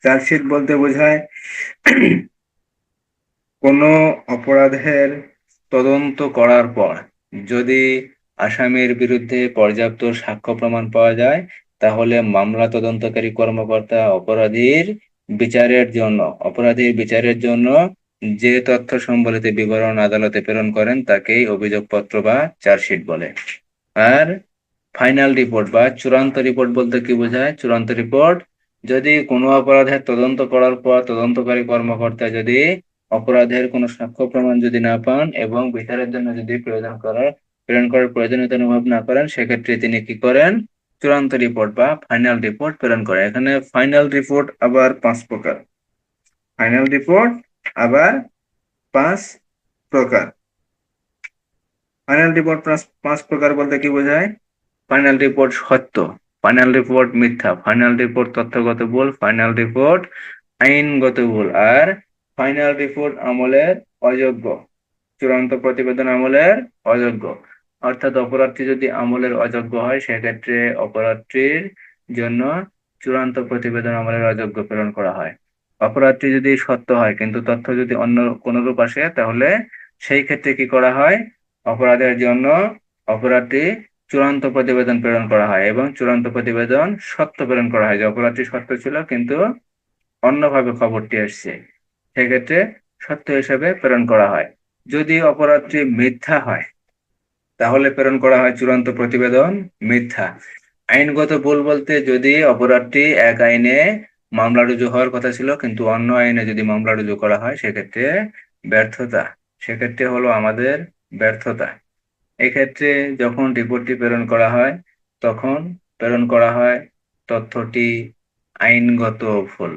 চার্জশিট বলতে বোঝায় কোনো অপরাধের তদন্ত করার পর যদি আসামির বিরুদ্ধে পর্যাপ্ত সাক্ষ্য প্রমাণ পাওয়া যায়, তাহলে মামলা তদন্তকারী কর্মকর্তা অপরাধীর বিচারের জন্য যে তথ্য সম্বলিত বিবরণ আদালতে প্রেরণ করেন তাকেই অভিযোগপত্র বা চার্জশিট বলে। আর ফাইনাল রিপোর্ট বা চূড়ান্ত রিপোর্ট বলতে কি বোঝায়? চূড়ান্ত রিপোর্ট যদি কোনো অপরাধের তদন্ত করার পর তদন্তকারী কর্মকর্তা যদি অপরাধের কোনো সাক্ষ্য প্রমাণ যদি না পান এবং বিচারের জন্য যদি প্রেরণ করার প্রয়োজনীয়তা অনুভব না করেন, সেক্ষেত্রে তিনি কি করেন? চূড়ান্ত রিপোর্ট বা ফাইনাল রিপোর্ট প্রেরণ করে। এখানে ফাইনাল রিপোর্ট আবার 5 প্রকার। ফাইনাল রিপোর্ট আবার 5 প্রকার। ফাইনাল রিপোর্ট 5 প্রকার বলতে কি বোঝায়? ফাইনাল রিপোর্ট সত্য, ফাইনাল রিপোর্ট মিথ্যা, ফাইনাল রিপোর্ট তথ্যগত ভুল, ফাইনাল রিপোর্ট আইনগত ভুল, আর ফাইনাল রিপোর্ট আমলের অযোগ্য, চূড়ান্ত প্রতিবেদন আমলের অযোগ্য। অর্থাৎ অপরাধটি যদি আমলের অযোগ্য হয়, সেক্ষেত্রে অপরাধটির জন্য চূড়ান্ত প্রতিবেদন আমলের অযোগ্য প্রেরণ করা হয়। অপরাধটি যদি সত্য হয় কিন্তু তথ্য যদি অন্য কোনরূপ আসে, তাহলে সেই ক্ষেত্রে কি করা হয়? অপরাধের জন্য অপরাধটি চূড়ান্ত প্রতিবেদন প্রেরণ করা হয় এবং চূড়ান্ত প্রতিবেদন সত্য প্রেরণ করা হয় যে অপরাধটি সত্য ছিল কিন্তু অন্যভাবে খবরটি আসছে, সেক্ষেত্রে সত্য হিসেবে প্রেরণ করা হয়। যদি অপরাধটি মিথ্যা হয় তাহলে প্রেরণ করা হয় চূড়ান্ত প্রতিবেদন মিথ্যা। আইনগত ভুল বলতে যদি অপরাধটি এক আইনে মামলা রুজু হওয়ার কথা ছিল কিন্তু অন্য আইনে যদি মামলা রুজু করা হয়, সেক্ষেত্রে ব্যর্থতা, সেক্ষেত্রে হলো আমাদের ব্যর্থতা। এক্ষেত্রে যখন রিপোর্টটি প্রেরণ করা হয় তখন প্রেরণ করা হয় তথ্যটি আইনগত ভুল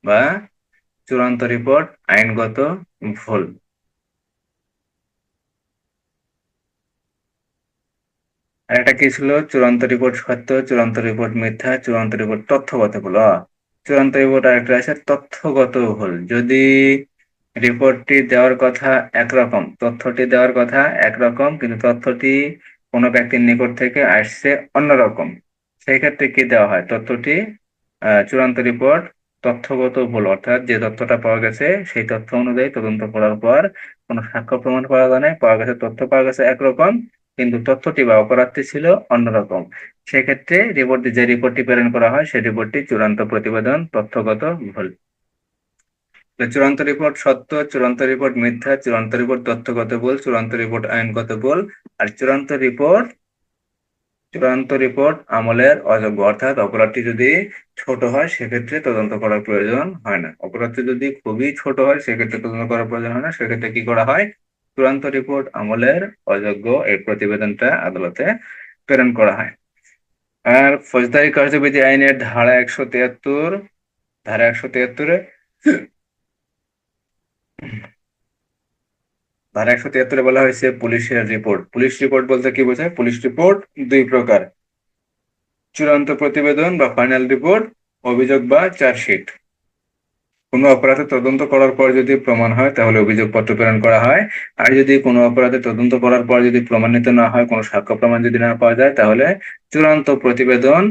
বা চূড়ান্ত রিপোর্ট আইনগত ভুল। আর এটা কি ছিল? চূড়ান্ত রিপোর্ট সত্য, চূড়ান্ত রিপোর্ট মিথ্যা, চূড়ান্ত রিপোর্ট তথ্যগত ভুল। চূড়ান্ত রিপোর্ট আরেকটা আছে তথ্যগত ভুল। যদি রিপোর্টটি দেওয়ার কথা একরকম, তথ্যটি দেওয়ার কথা একরকম কিন্তু তথ্যটি কোনো ব্যক্তির নিকট থেকে আসছে অন্যরকম, সেই ক্ষেত্রে কি দেওয়া হয়? তথ্যটি চূড়ান্ত রিপোর্ট তথ্যগত ভুল, অর্থাৎ যে তথ্যটা পাওয়া গেছে সেই তথ্য অনুযায়ী তদন্ত করার পর কোনো সাক্ষ্য প্রমাণ পাওয়া যায় নাই, পাওয়া গেছে তথ্য পাওয়া গেছে একরকম কিন্তু তথ্যটি বা অপরাধটি ছিল অন্যরকম, সেক্ষেত্রে যে রিপোর্টটি প্রেরণ করা হয় সেই রিপোর্টটি চূড়ান্ত প্রতিবেদন তথ্যগত ভুল। তো চূড়ান্ত রিপোর্ট সত্য, চূড়ান্ত রিপোর্ট মিথ্যা, চূড়ান্ত রিপোর্ট তথ্যগত ভুল, চূড়ান্ত রিপোর্ট আইনগত ভুল, আর চূড়ান্ত রিপোর্ট আমলের অযোগ্য। অর্থাৎ অপরাধটি যদি ছোট হয় সেক্ষেত্রে তদন্ত করার প্রয়োজন হয় না, অপরাধটি যদি খুবই ছোট হয় সেক্ষেত্রে তদন্ত করার প্রয়োজন হয় না, সেক্ষেত্রে কি করা হয়? চূড়ান্ত রিপোর্ট আমলের অযোগ্য এই প্রতিবেদনটা আদালতে প্রেরণ করা হয়। আর ফৌজদারি কার্যবিধি আইনের ধারা 173 বলা হয়েছে পুলিশের রিপোর্ট। পুলিশ রিপোর্ট বলতে কি বোঝায়? পুলিশ রিপোর্ট দুই প্রকার: চূড়ান্ত প্রতিবেদন বা ফাইনাল রিপোর্ট, অভিযোগ বা চার্জশিট। কোনো অপরাধে তদন্ত করার পর যদি প্রমাণ হয় তাহলে অভিযোগপত্র প্রেরণ করা হয়। আর যদি কোনো অপরাধে তদন্ত করার পর যদি প্রমাণিত না হয়, কোনো সাক্ষ্য প্রমাণ যদি না পাওয়া যায়, তাহলে চূড়ান্ত প্রতিবেদন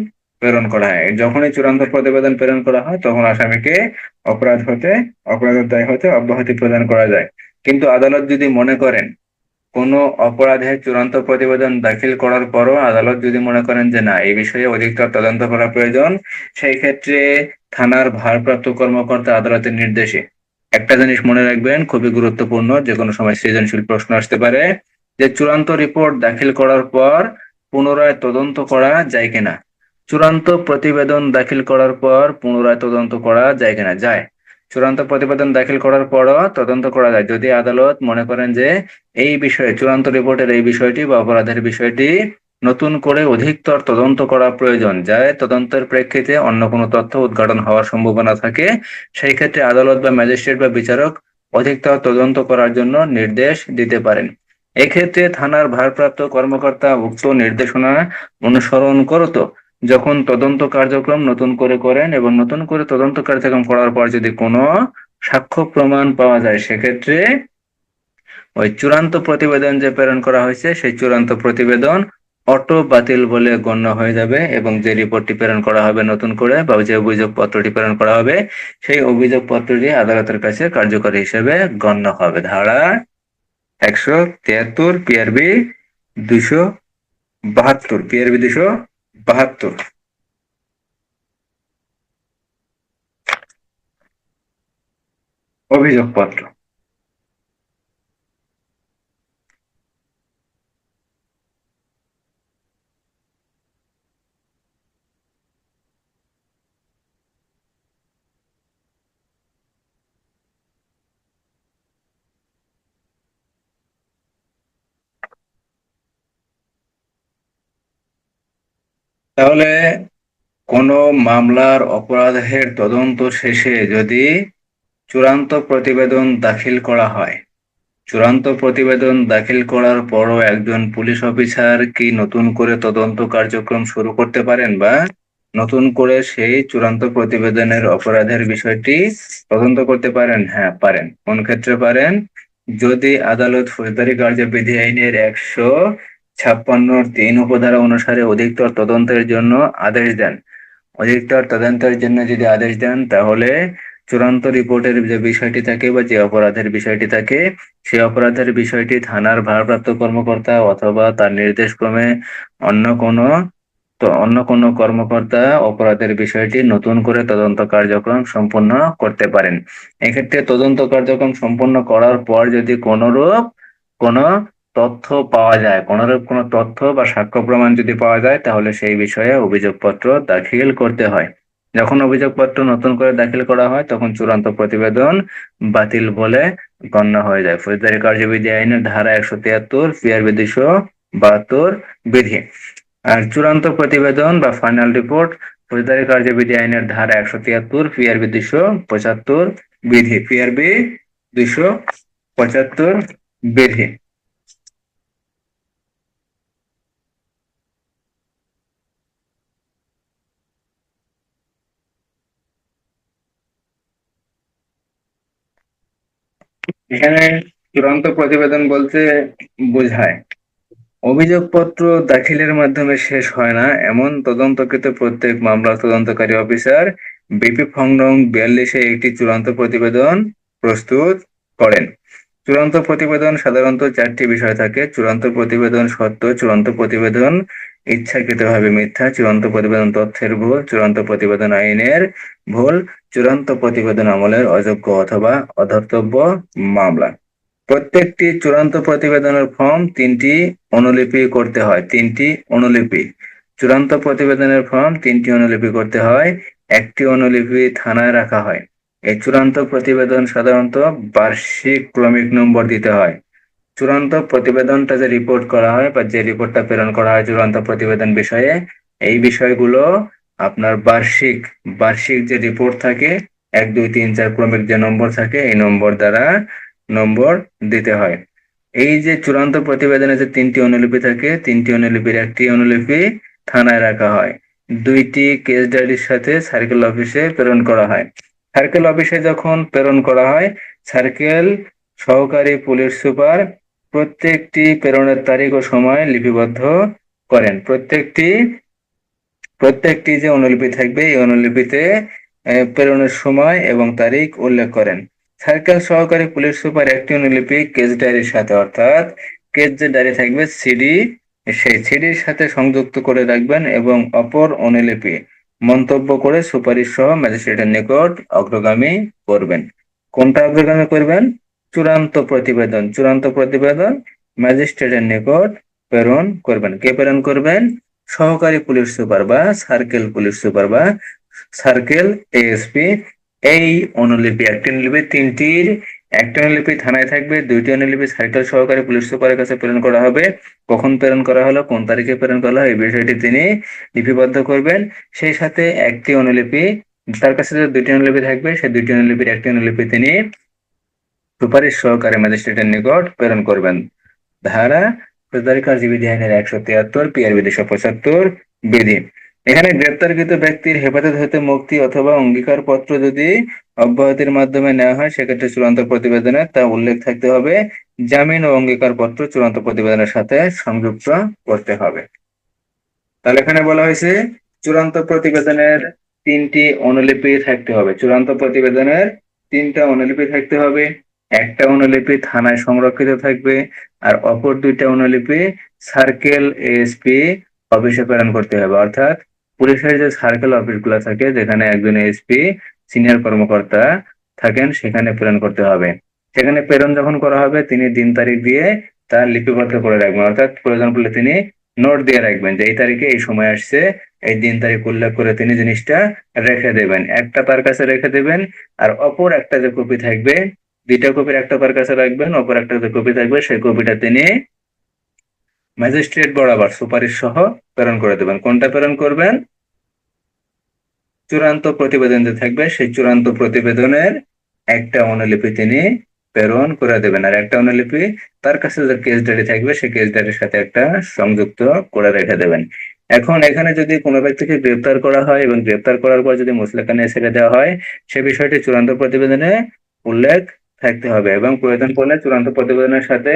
প্রেরণ করা হয়। যখনই চূড়ান্ত প্রতিবেদন প্রেরণ করা হয় তখন আসামিকে অপরাধের দায় হতে অব্যাহতি প্রদান করা যায়। কিন্তু আদালত যদি মনে করেন কোনো অপরাধের চূড়ান্ত প্রতিবেদন দাখিল করার পরও আদালত যদি মনে করেন যে না, এই বিষয়ে অধিকতর তদন্ত করা প্রয়োজন, সেই ক্ষেত্রে থানার ভারপ্রাপ্ত কর্মকর্তা আদালতের নির্দেশে, একটা জিনিস মনে রাখবেন, খুবই গুরুত্বপূর্ণ, যে কোনো সময় সৃজনশীল প্রশ্ন আসতে পারে, যে চূড়ান্ত রিপোর্ট দাখিল করার পর পুনরায় তদন্ত করা যায় কিনা। চূড়ান্ত প্রতিবেদন দাখিল করার পর পুনরায় তদন্ত করা যায় কিনা? যায়। চূড়ান্ত প্রতিবেদন দাখিল করার পরও তদন্ত করা যায় যদি আদালত মনে করেন যে এই বিষয়ে, চূড়ান্ত রিপোর্টের এই বিষয়টি বা অপরাধের বিষয়টি নতুন করে অধিকতর তদন্ত করা প্রয়োজন, যায় তদন্তের প্রেক্ষিতে অন্য কোনো তথ্য উদ্ঘাটন হওয়ার সম্ভাবনা থাকে, সেই ক্ষেত্রে আদালত বা ম্যাজিস্ট্রেট বা বিচারক অধিকতর তদন্ত করার জন্য নির্দেশ দিতে পারেন। এক্ষেত্রে থানার ভারপ্রাপ্ত কর্মকর্তা উক্ত নির্দেশনা অনুসরণ করত যখন তদন্ত কার্যক্রম নতুন করে করেন, এবং নতুন করে তদন্ত কার্যক্রম করার পর যদি কোনো সাক্ষ্য প্রমাণ পাওয়া যায়, সেক্ষেত্রে ওই চূড়ান্ত প্রতিবেদন যে প্রেরণ করা হয়েছে সেই চূড়ান্ত প্রতিবেদন অটো বাতিল বলে গণ্য হয়ে যাবে, এবং যে রিপোর্টটি প্রেরণ করা হবে নতুন করে বা যে অভিযোগপত্রটি প্রেরণ করা হবে সেই অভিযোগপত্রটি আদালতের কাছে কার্যকরী হিসেবে গণ্য হবে। ধারা 173 পিআরবি 272 অভিযোগপত্র। তাহলে কোনো মামলার অপরাধের তদন্ত শেষে যদি চূড়ান্ত প্রতিবেদন দাখিল করা হয়, চূড়ান্ত প্রতিবেদন দাখিল করার পরও একজন পুলিশ অফিসার কি নতুন করে তদন্ত কার্যক্রম শুরু করতে পারেন বা নতুন করে সেই চূড়ান্ত প্রতিবেদনের অপরাধের বিষয়টি তদন্ত করতে পারেন? হ্যাঁ, পারেন। কোন ক্ষেত্রে পারেন? যদি আদালত ফৌজদারি কার্যবিধি আইনের 156(3) উপধারা অনুসারে অধিকতর তদন্তের জন্য আদেশ দেন। অধিকতর তদন্তের জন্য যদি আদেশ দেন, তাহলে চূড়ান্ত রিপোর্টের যে বিষয়টি থাকে বা যে অপরাধের বিষয়টি থাকে, সেই অপরাধের বিষয়টি থানার ভারপ্রাপ্ত কর্মকর্তা অথবা তার নির্দেশক্রমে অন্য কোনো অন্য কোনো কর্মকর্তা অপরাধের বিষয়টি নতুন করে তদন্ত কার্যক্রম সম্পন্ন করতে পারেন। এক্ষেত্রে তদন্ত কার্যক্রম সম্পন্ন করার পর যদি কোনো তথ্য পাওয়া যায়, কোনোরূপ কোনো তথ্য বা সাক্ষ্য প্রমাণ যদি পাওয়া যায়, তাহলে সেই বিষয়ে অভিযোগপত্র দাখিল করতে হয়। যখন অভিযোগপত্র নতুন করে দাখিল করা হয় তখন চূড়ান্ত প্রতিবেদন বাতিল বলে গণ্য হয়ে যায়। ফৌজদারি কার্যবিধি আইনের ধারা 173 পিআরবি 272 বিধি। আর চূড়ান্ত প্রতিবেদন বা ফাইনাল রিপোর্ট ফৌজদারি কার্যবিধি আইনের ধারা 173 পিআরবি 275 বিধি, পিআরবি 275 বিধি। এখানে চূড়ান্ত প্রতিবেদন বলতে বোঝায় অভিযোগপত্র দাখিলের মাধ্যমে শেষ হয় না এমন তদন্তকৃত প্রত্যেক মামলার তদন্তকারী অফিসার বিপি ফং নং 42-এ একটি চূড়ান্ত প্রতিবেদন প্রস্তুত করেন। চূড়ান্ত প্রতিবেদন সাধারণত 4টি বিষয় থাকে: চূড়ান্ত প্রতিবেদন সত্য, চূড়ান্ত প্রতিবেদন ইচ্ছাকৃতভাবে মিথ্যা, চূড়ান্ত প্রতিবেদন তথ্যের ভুল, চূড়ান্ত প্রতিবেদন আইনের ভুল, চূড়ান্ত প্রতিবেদন আমলের অযোগ্য অথবা অধর্তব্য মামলা। প্রত্যেকটি চূড়ান্ত প্রতিবেদনের ফর্ম 3টি অনুলিপি করতে হয়। 3টি অনুলিপি। চূড়ান্ত প্রতিবেদনের ফর্ম 3টি অনুলিপি করতে হয়। একটি অনুলিপি থানায় রাখা হয়। এই চূড়ান্ত প্রতিবেদন সাধারণত বার্ষিক ক্রমিক নম্বর দিতে হয়। চূড়ান্ত প্রতিবেদনটা যে রিপোর্ট করা হয় বা যে রিপোর্টটা প্রেরণ করা হয় চূড়ান্ত প্রতিবেদন বিষয়ে, এই বিষয়গুলো আপনার বার্ষিক বার্ষিক যে রিপোর্ট থাকে 1 2 3 4 ক্রমিক যে নম্বর থাকে এই নম্বর দ্বারা নম্বর দিতে হয়। এই যে চূড়ান্ত প্রতিবেদনে যে 3টি অনুলিপি থাকে, 3টি অনুলিপির একটি অনুলিপি থানায় রাখা হয়, 2টি কেস ডায়েরির সাথে সার্কেল অফিসে প্রেরণ করা হয়। সার্কেল অফিসে যখন প্রেরণ করা হয়, সার্কেল সহকারী পুলিশ সুপার প্রত্যেকটি প্রেরণের তারিখ ও সময় লিপিবদ্ধ করেন। প্রত্যেকটি যে অনুলিপি থাকবে এই অনুলিপিতে প্রেরণের সময় এবং তারিখ উল্লেখ করেন। সার্কেল সহকারী পুলিশ সুপার একটি অনুলিপি কেস ডায়েরির সাথে, অর্থাৎ কেস যে ডায়েরি থাকবে সিডি, সেই সিডির সাথে সংযুক্ত করে রাখবেন এবং অপর অনুলিপি মন্তব্য করে সুপারিশ সহ ম্যাজিস্ট্রেটের নিকট অগ্রগামী করবেন। কোনটা অগ্রগামী করবেন? চূড়ান্ত প্রতিবেদন ম্যাজিস্ট্রেটের নিকট প্রেরণ করবেন। কে প্রেরণ করবেন? সহকারী পুলিশ সুপার বা সার্কেল পুলিশ সুপার বা সার্কেল এএসপি। এই অনুলিপি একটি অনুলিপি তিনটির একটি অনুলিপি থানায় থাকবে, 2টি অনুলিপি সার্কেল সহকারী পুলিশ সুপারের কাছে প্রেরণ করা হবে। কখন প্রেরণ করা হলো, কোন তারিখে প্রেরণ করা হলো এই বিষয়টি তিনি লিপিবদ্ধ করবেন। সেই সাথে একটি অনুলিপি, তার কাছে যে 2টি অনুলিপি থাকবে সেই 2টি অনুলিপির একটি অনুলিপি তিনি সুপারিশ সহকারে ম্যাজিস্ট্রেটের নিকট প্রেরণ করবেন। ধারা ফৌজদারি কার্যবিধি আইনের 173, পিআরবি 275 বিধি। এখানে গ্রেপ্তারকৃত ব্যক্তির হেফাজত হতে মুক্তি অথবা অঙ্গীকার পত্র যদি অব্যাহতির মাধ্যমে নেওয়া হয় সেক্ষেত্রে চূড়ান্ত প্রতিবেদনে তা উল্লেখ থাকতে হবে। জামিন ও অঙ্গীকার পত্র চূড়ান্ত প্রতিবেদনের সাথে সংযুক্ত করতে হবে। তাহলে এখানে বলা হয়েছে চূড়ান্ত প্রতিবেদনের 3টি অনুলিপি থাকতে হবে। চূড়ান্ত প্রতিবেদনের 3টা অনুলিপি থাকতে হবে। একটা অনুলিপি থানায় সংরক্ষিত থাকবে আর অপর 2টা অনুলিপি সার্কেল এএসপি অফিসে প্রেরণ করতে হবে। অর্থাৎ পুলিশের যে সার্কেল অফিসগুলো থাকে যেখানে একজন এসপি সিনিয়র কর্মকর্তা থাকেন সেখানে প্রেরণ করতে হবে। সেখানে প্রেরণ যখন করা হবে তিনি দিন তারিখ দিয়ে তা লিপিবদ্ধ করে রাখবেন, অর্থাৎ প্রয়োজন পড়লে তিনি নোট দিয়ে রাখবেন যে এই তারিখে এই সময় আসছে, এই দিন তারিখ উল্লেখ করে তিনি জিনিসটা রেখে দেবেন। একটা তার কাছে রেখে দেবেন আর অপর একটা যে কপি থাকবে, 2টা কপির একটা তার কাছে রাখবেন, অপর একটা যে কপি থাকবে সেই কপিটা তিনি ম্যাজিস্ট্রেট বরাবর সুপারিশ সহ প্রেরণ করে দেবেন। কোনটা প্রেরণ করবেন? চূড়ান্ত প্রতিবেদন যে থাকবে সেই চূড়ান্ত প্রতিবেদনের একটা অনুলিপি তিনি প্রেরণ করে দেবেন আর একটা অনুলিপি তার কাছে যে কেস ডায়েরি থাকবে সেই কেস ডায়েরির সাথে একটা সংযুক্ত করে রেখে দেবেন। এখন এখানে যদি কোনো ব্যক্তিকে গ্রেপ্তার করা হয় এবং গ্রেপ্তার করার পর যদি মুচলেকা ছেড়ে দেওয়া হয় সে বিষয়টি চূড়ান্ত প্রতিবেদনে উল্লেখ থাকতে হবে এবং প্রয়োজন পড়লে চূড়ান্ত প্রতিবেদনের সাথে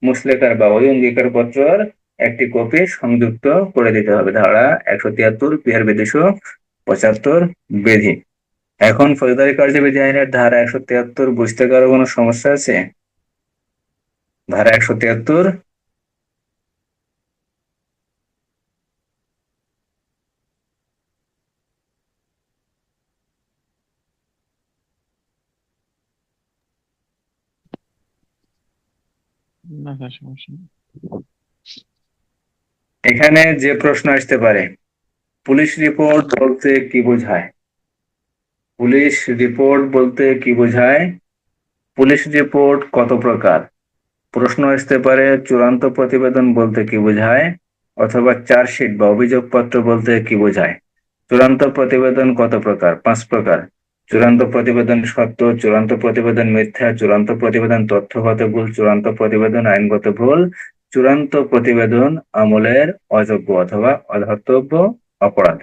মুচলেকার বা ওই অঙ্গীকার পত্রের একটি কপি সংযুক্ত করে দিতে হবে। ধারা 173, পিআরবি 275 বিধি। এখন ফৌজদারি কার্যবিধি আইনের ধারা 173 বুঝতে কারো কোনো সমস্যা আছে? ধারা 173 না স্যার, সমস্যা নেই। এখানে যে প্রশ্ন আসতে পারে, পুলিশ রিপোর্ট বলতে কি বোঝায়? পুলিশ রিপোর্ট বলতে কি বোঝায়? পুলিশ রিপোর্ট কত প্রকার? প্রশ্ন আসতে পারে চূড়ান্ত প্রতিবেদন বলতে কি বোঝায় অথবা চার্জশিট বা অভিযোগপত্র বলতে কি বোঝায়। চূড়ান্ত প্রতিবেদন কত প্রকার? 5 প্রকার। চূড়ান্ত প্রতিবেদন সত্য, চূড়ান্ত প্রতিবেদন মিথ্যা, চূড়ান্ত প্রতিবেদন তথ্যগত ভুল, চূড়ান্ত প্রতিবেদন আইনগত ভুল, চূড়ান্ত প্রতিবেদন আমলের অযোগ্য অথবা অধর্তব্য অপরাধ।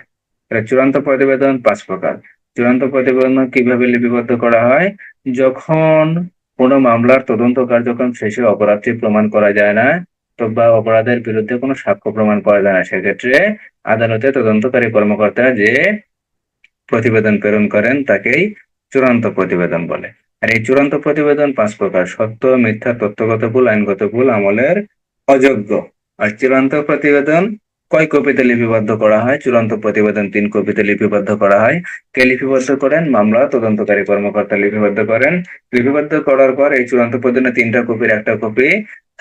এটা চূড়ান্ত প্রতিবেদন 5 প্রকার। চূড়ান্ত প্রতিবেদন কিভাবে লিপিবদ্ধ করা হয়? যখন কোনো মামলার তদন্ত কার্যক্রম শেষে অপরাধটি প্রমাণ করা যায় না বা অপরাধের বিরুদ্ধে কোনো সাক্ষ্য প্রমাণ করা যায় না সেক্ষেত্রে আদালতে তদন্তকারী কর্মকর্তা যে প্রতিবেদন প্রেরণ করেন তাকেই চূড়ান্ত প্রতিবেদন বলে। আর এই চূড়ান্ত প্রতিবেদন 5 প্রকার: সত্য, মিথ্যা, তথ্যগত ভুল, আইনগত ভুল, আমলের অযোগ্য। আর চূড়ান্ত প্রতিবেদন কয় কপিতে লিপিবদ্ধ করা হয়? চূড়ান্ত প্রতিবেদন 3 কপিতে লিপিবদ্ধ করা হয়। কে লিপিবদ্ধ করেন? মামলা তদন্তকারী কর্মকর্তা লিপিবদ্ধ করেন। লিপিবদ্ধ করার পর এই চূড়ান্ত প্রতিবেদনের 3টা কপির একটা কপি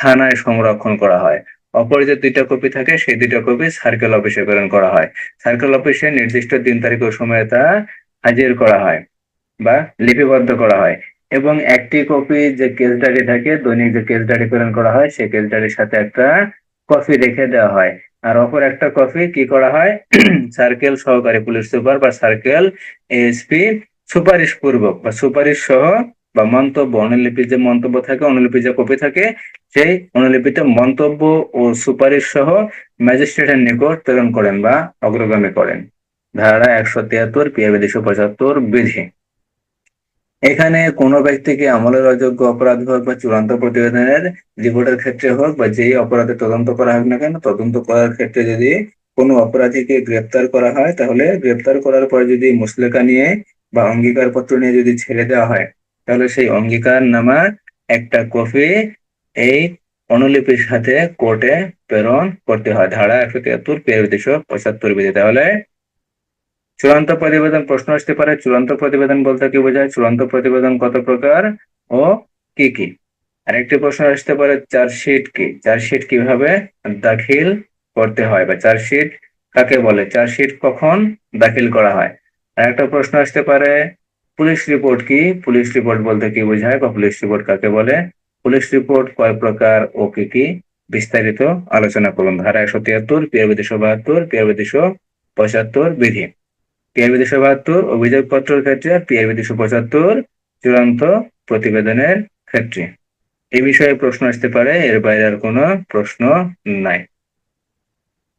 থানায় সংরক্ষণ করা হয়। অপর যে 2টা কপি থাকে সেই 2টা কপি সার্কেল অফিসে প্রেরণ করা হয়। সার্কেল অফিসে নির্দিষ্ট দিন তারিখ ও সময়ে তা হাজির করা হয় বা লিপিবদ্ধ করা হয়। এবং একটি কপি যে কেস ডায়েরি থাকে, দৈনিক যে কেস ডায়েরি প্রেরণ করা হয়, সেই কেস ডায়েরির সাথে একটা কপি রেখে দেওয়া হয়। আর অপর একটা কপি কি করা হয় সার্কেল সহকারী পুলিশ সুপার বা সার্কেল এএসপি সুপারিশ পূর্বক বা সুপারিশ সহ বা মন্তব্য অনুলিপির যে মন্তব্য থাকে, অনুলিপির যে কপি থাকে, সেই অনুলিপিতে মন্তব্য ও সুপারিশ সহ ম্যাজিস্ট্রেটের নিকট প্রেরণ করেন বা অগ্রগামী করেন। ধারা 173 পিআরবি 275 বিধি। এখানে কোনো ব্যক্তিকে আমলের অযোগ্য অপরাধ হোক বা চূড়ান্ত প্রতিবেদনের রিপোর্টের ক্ষেত্রে হোক বা যেই অপরাধে তদন্ত করা হোক না কেন, তদন্ত করার ক্ষেত্রে যদি কোনো অপরাধীকে গ্রেপ্তার করা হয়, তাহলে গ্রেপ্তার করার পর যদি মুচলেকা নিয়ে বা অঙ্গীকার পত্র নিয়ে যদি ছেড়ে দেওয়া হয়, তাহলে সেই অঙ্গীকার নামা একটা কপি এই অনুলিপির সাথে কোর্টে প্রেরণ করতে হয়। ধারা 173 পিআরবি 275 বিধি। তাহলে চূড়ান্ত প্রতিবেদন প্রশ্ন আসতে পারে, চূড়ান্ত প্রতিবেদন বলতে কি বোঝায়, চূড়ান্ত প্রতিবেদন কত প্রকার ও কি কি। আরেকটি প্রশ্ন আসতে পারে, চার্জশিট কি, চার্জশিট কিভাবে দাখিল করতে হয় বা চার্জশিট কাকে বলে, চার্জশিট কখন দাখিল করা হয়। আরেকটা প্রশ্ন আসতে পারে, পুলিশ রিপোর্ট কি, পুলিশ রিপোর্ট বলতে কি বোঝায় বা পুলিশ রিপোর্ট কাকে বলে, পুলিশ রিপোর্ট কয় প্রকার ও কি কি, বিস্তারিত আলোচনা করুন। ধারা 173 পিআরবি 272 পিআরবি 275 বিধি। পিআরবি 272 অভিযোগপত্রের ক্ষেত্রে, পিআরবি 275 চূড়ান্ত প্রতিবেদনের ক্ষেত্রে। এই বিষয়ে প্রশ্ন আসতে পারে, এর বাইরে আর কোনো প্রশ্ন নাই।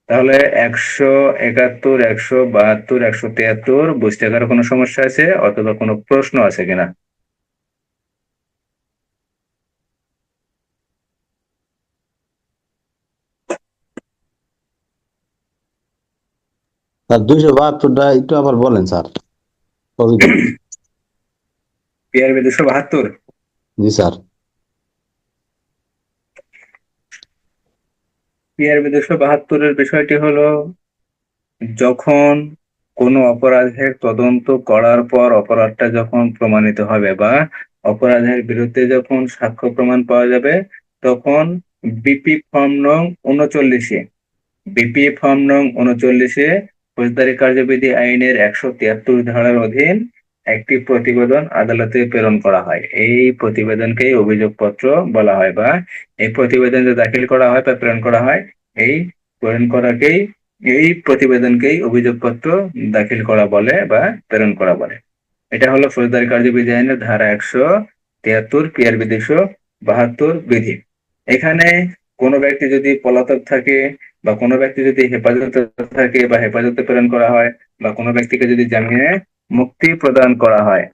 তাহলে 171, 172, 173 বুঝতে কারো কোনো সমস্যা আছে অথবা কোনো প্রশ্ন আছে কিনা? স্যার 272টা একটু আবার বলেন স্যার, কবিতা। পিআরবি 272। জি স্যার। পিআরবি 272-এর বিষয়টি হলো, যখন কোনো অপরাধের তদন্ত করার পর অপরাধটা যখন প্রমাণিত হবে বা অপরাধের বিরুদ্ধে যখন সাক্ষ্য প্রমাণ পাওয়া যাবে, তখন বিপি ফর্ম নং 39-এ, বিপি ফর্ম নং 39-এ ফৌজদারি কার্যবিধি আইনের 173 ধারার অধীন একটি প্রতিবেদন আদালতে প্রেরণ করা হয়। এই প্রতিবেদনকেই অভিযোগপত্র বলা হয় বা এই প্রতিবেদন যে দাখিল করা হয় বা প্রেরণ করা হয়, এই প্রেরণ করাকেই, এই প্রতিবেদনকেই অভিযোগপত্র দাখিল করা বলে বা প্রেরণ করা বলে। এটা হলো ফৌজদারি কার্যবিধি আইনের ধারা 173 পিআরবি 272 বিধি। এখানে কোনো ব্যক্তি যদি পলাতক থাকে বা কোনো ব্যক্তি যদি হেফাজতে থাকে বা হেফাজতে প্রেরণ করা হয় বা কোনো ব্যক্তিকে যদি জামিনে মুক্তি প্রদান করা হয়,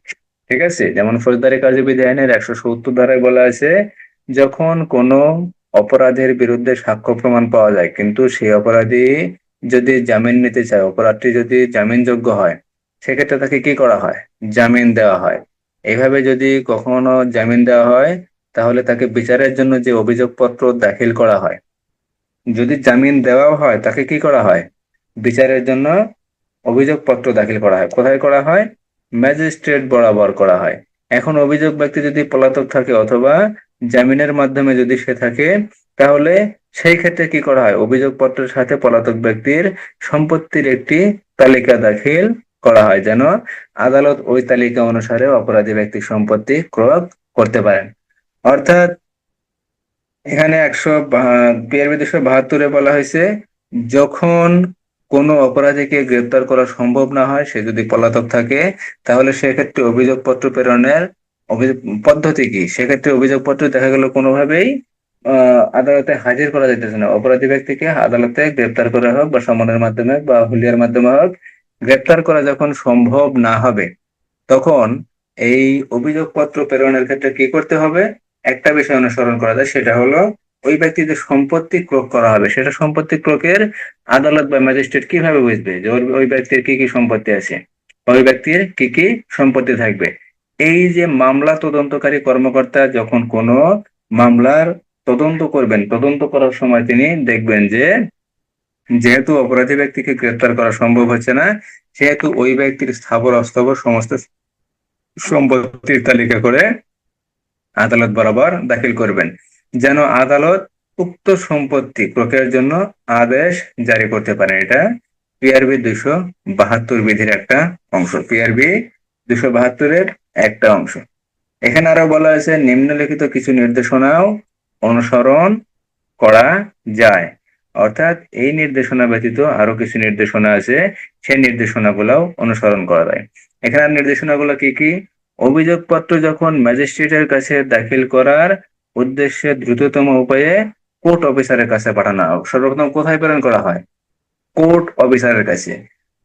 ঠিক আছে, যেমন ফৌজদারি কার্যবিধি আইনের 170 ধারায় বলা আছে, যখন কোনো অপরাধের বিরুদ্ধে সাক্ষ্য প্রমাণ পাওয়া যায় কিন্তু সেই অপরাধী যদি জামিন নিতে চায়, অপরাধটি যদি জামিনযোগ্য হয়, সেক্ষেত্রে তাকে কি করা হয়, জামিন দেওয়া হয়। এইভাবে যদি কখনো জামিন দেওয়া হয়, তাহলে তাকে বিচারের জন্য যে অভিযোগপত্র দাখিল করা হয়, যদি জামিন দেওয়াও হয় তাকে কি করা হয়, বিচারের জন্য অভিযোগপত্র দাখিল করা হয়। কোথায় করা হয়, ম্যাজিস্ট্রেট বরাবর করা হয়। এখন অভিযোগ ব্যক্তি যদি পলাতক থাকে অথবা জামিনের মাধ্যমে যদি সে থাকে, তাহলে সেই ক্ষেত্রে কি করা হয়, অভিযোগপত্রের সাথে পলাতক ব্যক্তির সম্পত্তির একটি তালিকা দাখিল করা হয়, যেন আদালত ওই তালিকা অনুসারে অপরাধী ব্যক্তির সম্পত্তি ক্রয় করতে পারেন। অর্থাৎ এখানে পিআরবি 272-এ বলা হয়েছে, যখন কোনো অপরাধীকে গ্রেপ্তার করা সম্ভব না হয়, সে যদি পলাতক থাকে, তাহলে সেক্ষেত্রে অভিযোগপত্র প্রেরণের পদ্ধতি কি, সেক্ষেত্রে অভিযোগপত্র দেখা গেল কোনোভাবেই আদালতে হাজির করা যাইতেছে না। অপরাধী ব্যক্তিকে আদালতে গ্রেপ্তার করা হোক বা সমনের মাধ্যমে বা হুলিয়ার মাধ্যমে হোক, গ্রেপ্তার করা যখন সম্ভব না হবে, তখন এই অভিযোগপত্র প্রেরণের ক্ষেত্রে কি করতে হবে, একটা বিষয় অনুসরণ করা যায়, সেটা হলো ওই ব্যক্তির যে সম্পত্তি ক্রোক করা হবে, সেটা সম্পত্তি ক্রোকের আদালত বা ম্যাজিস্ট্রেট কিভাবে বুঝবে যে ওই ব্যক্তির কি কি সম্পত্তি আছে, ওই ব্যক্তির কি কি সম্পত্তি থাকবে। এই যে মামলা তদন্তকারী কর্মকর্তা যখন কোনো মামলার তদন্ত করবেন, তদন্ত করার সময় তিনি দেখবেন যে যেহেতু অপরাধী ব্যক্তিকে গ্রেপ্তার করা সম্ভব হচ্ছে না, সেহেতু ওই ব্যক্তির স্থাবর অস্থাবর সমস্ত সম্পত্তির তালিকা করে আদালত বরাবর দাখিল করবেন, যেন আদালত উক্ত সম্পত্তি ক্রয়ের জন্য আদেশ জারি করতে পারে। এটা পিআরবি 272 বিধির একটা অংশ, পিআরবি 272-এর একটা অংশ। এখানে আরো বলা হয়েছে নিম্নলিখিত কিছু নির্দেশনাও অনুসরণ করা যায়, অর্থাৎ এই নির্দেশনা ব্যতীত আরো কিছু নির্দেশনা আছে, সেই নির্দেশনাগুলোও অনুসরণ করা যায়। এখানে নির্দেশনাগুলো কি কি? অভিযোগপত্র যখন ম্যাজিস্ট্রেটের কাছে দাখিল করার উদ্দেশ্যে দ্রুততম উপায়ে কোর্ট অফিসারের কাছে পাঠানো হয়। সর্বপ্রথম কোথায় প্রেরণ করা হয়? কোর্ট অফিসারের কাছে।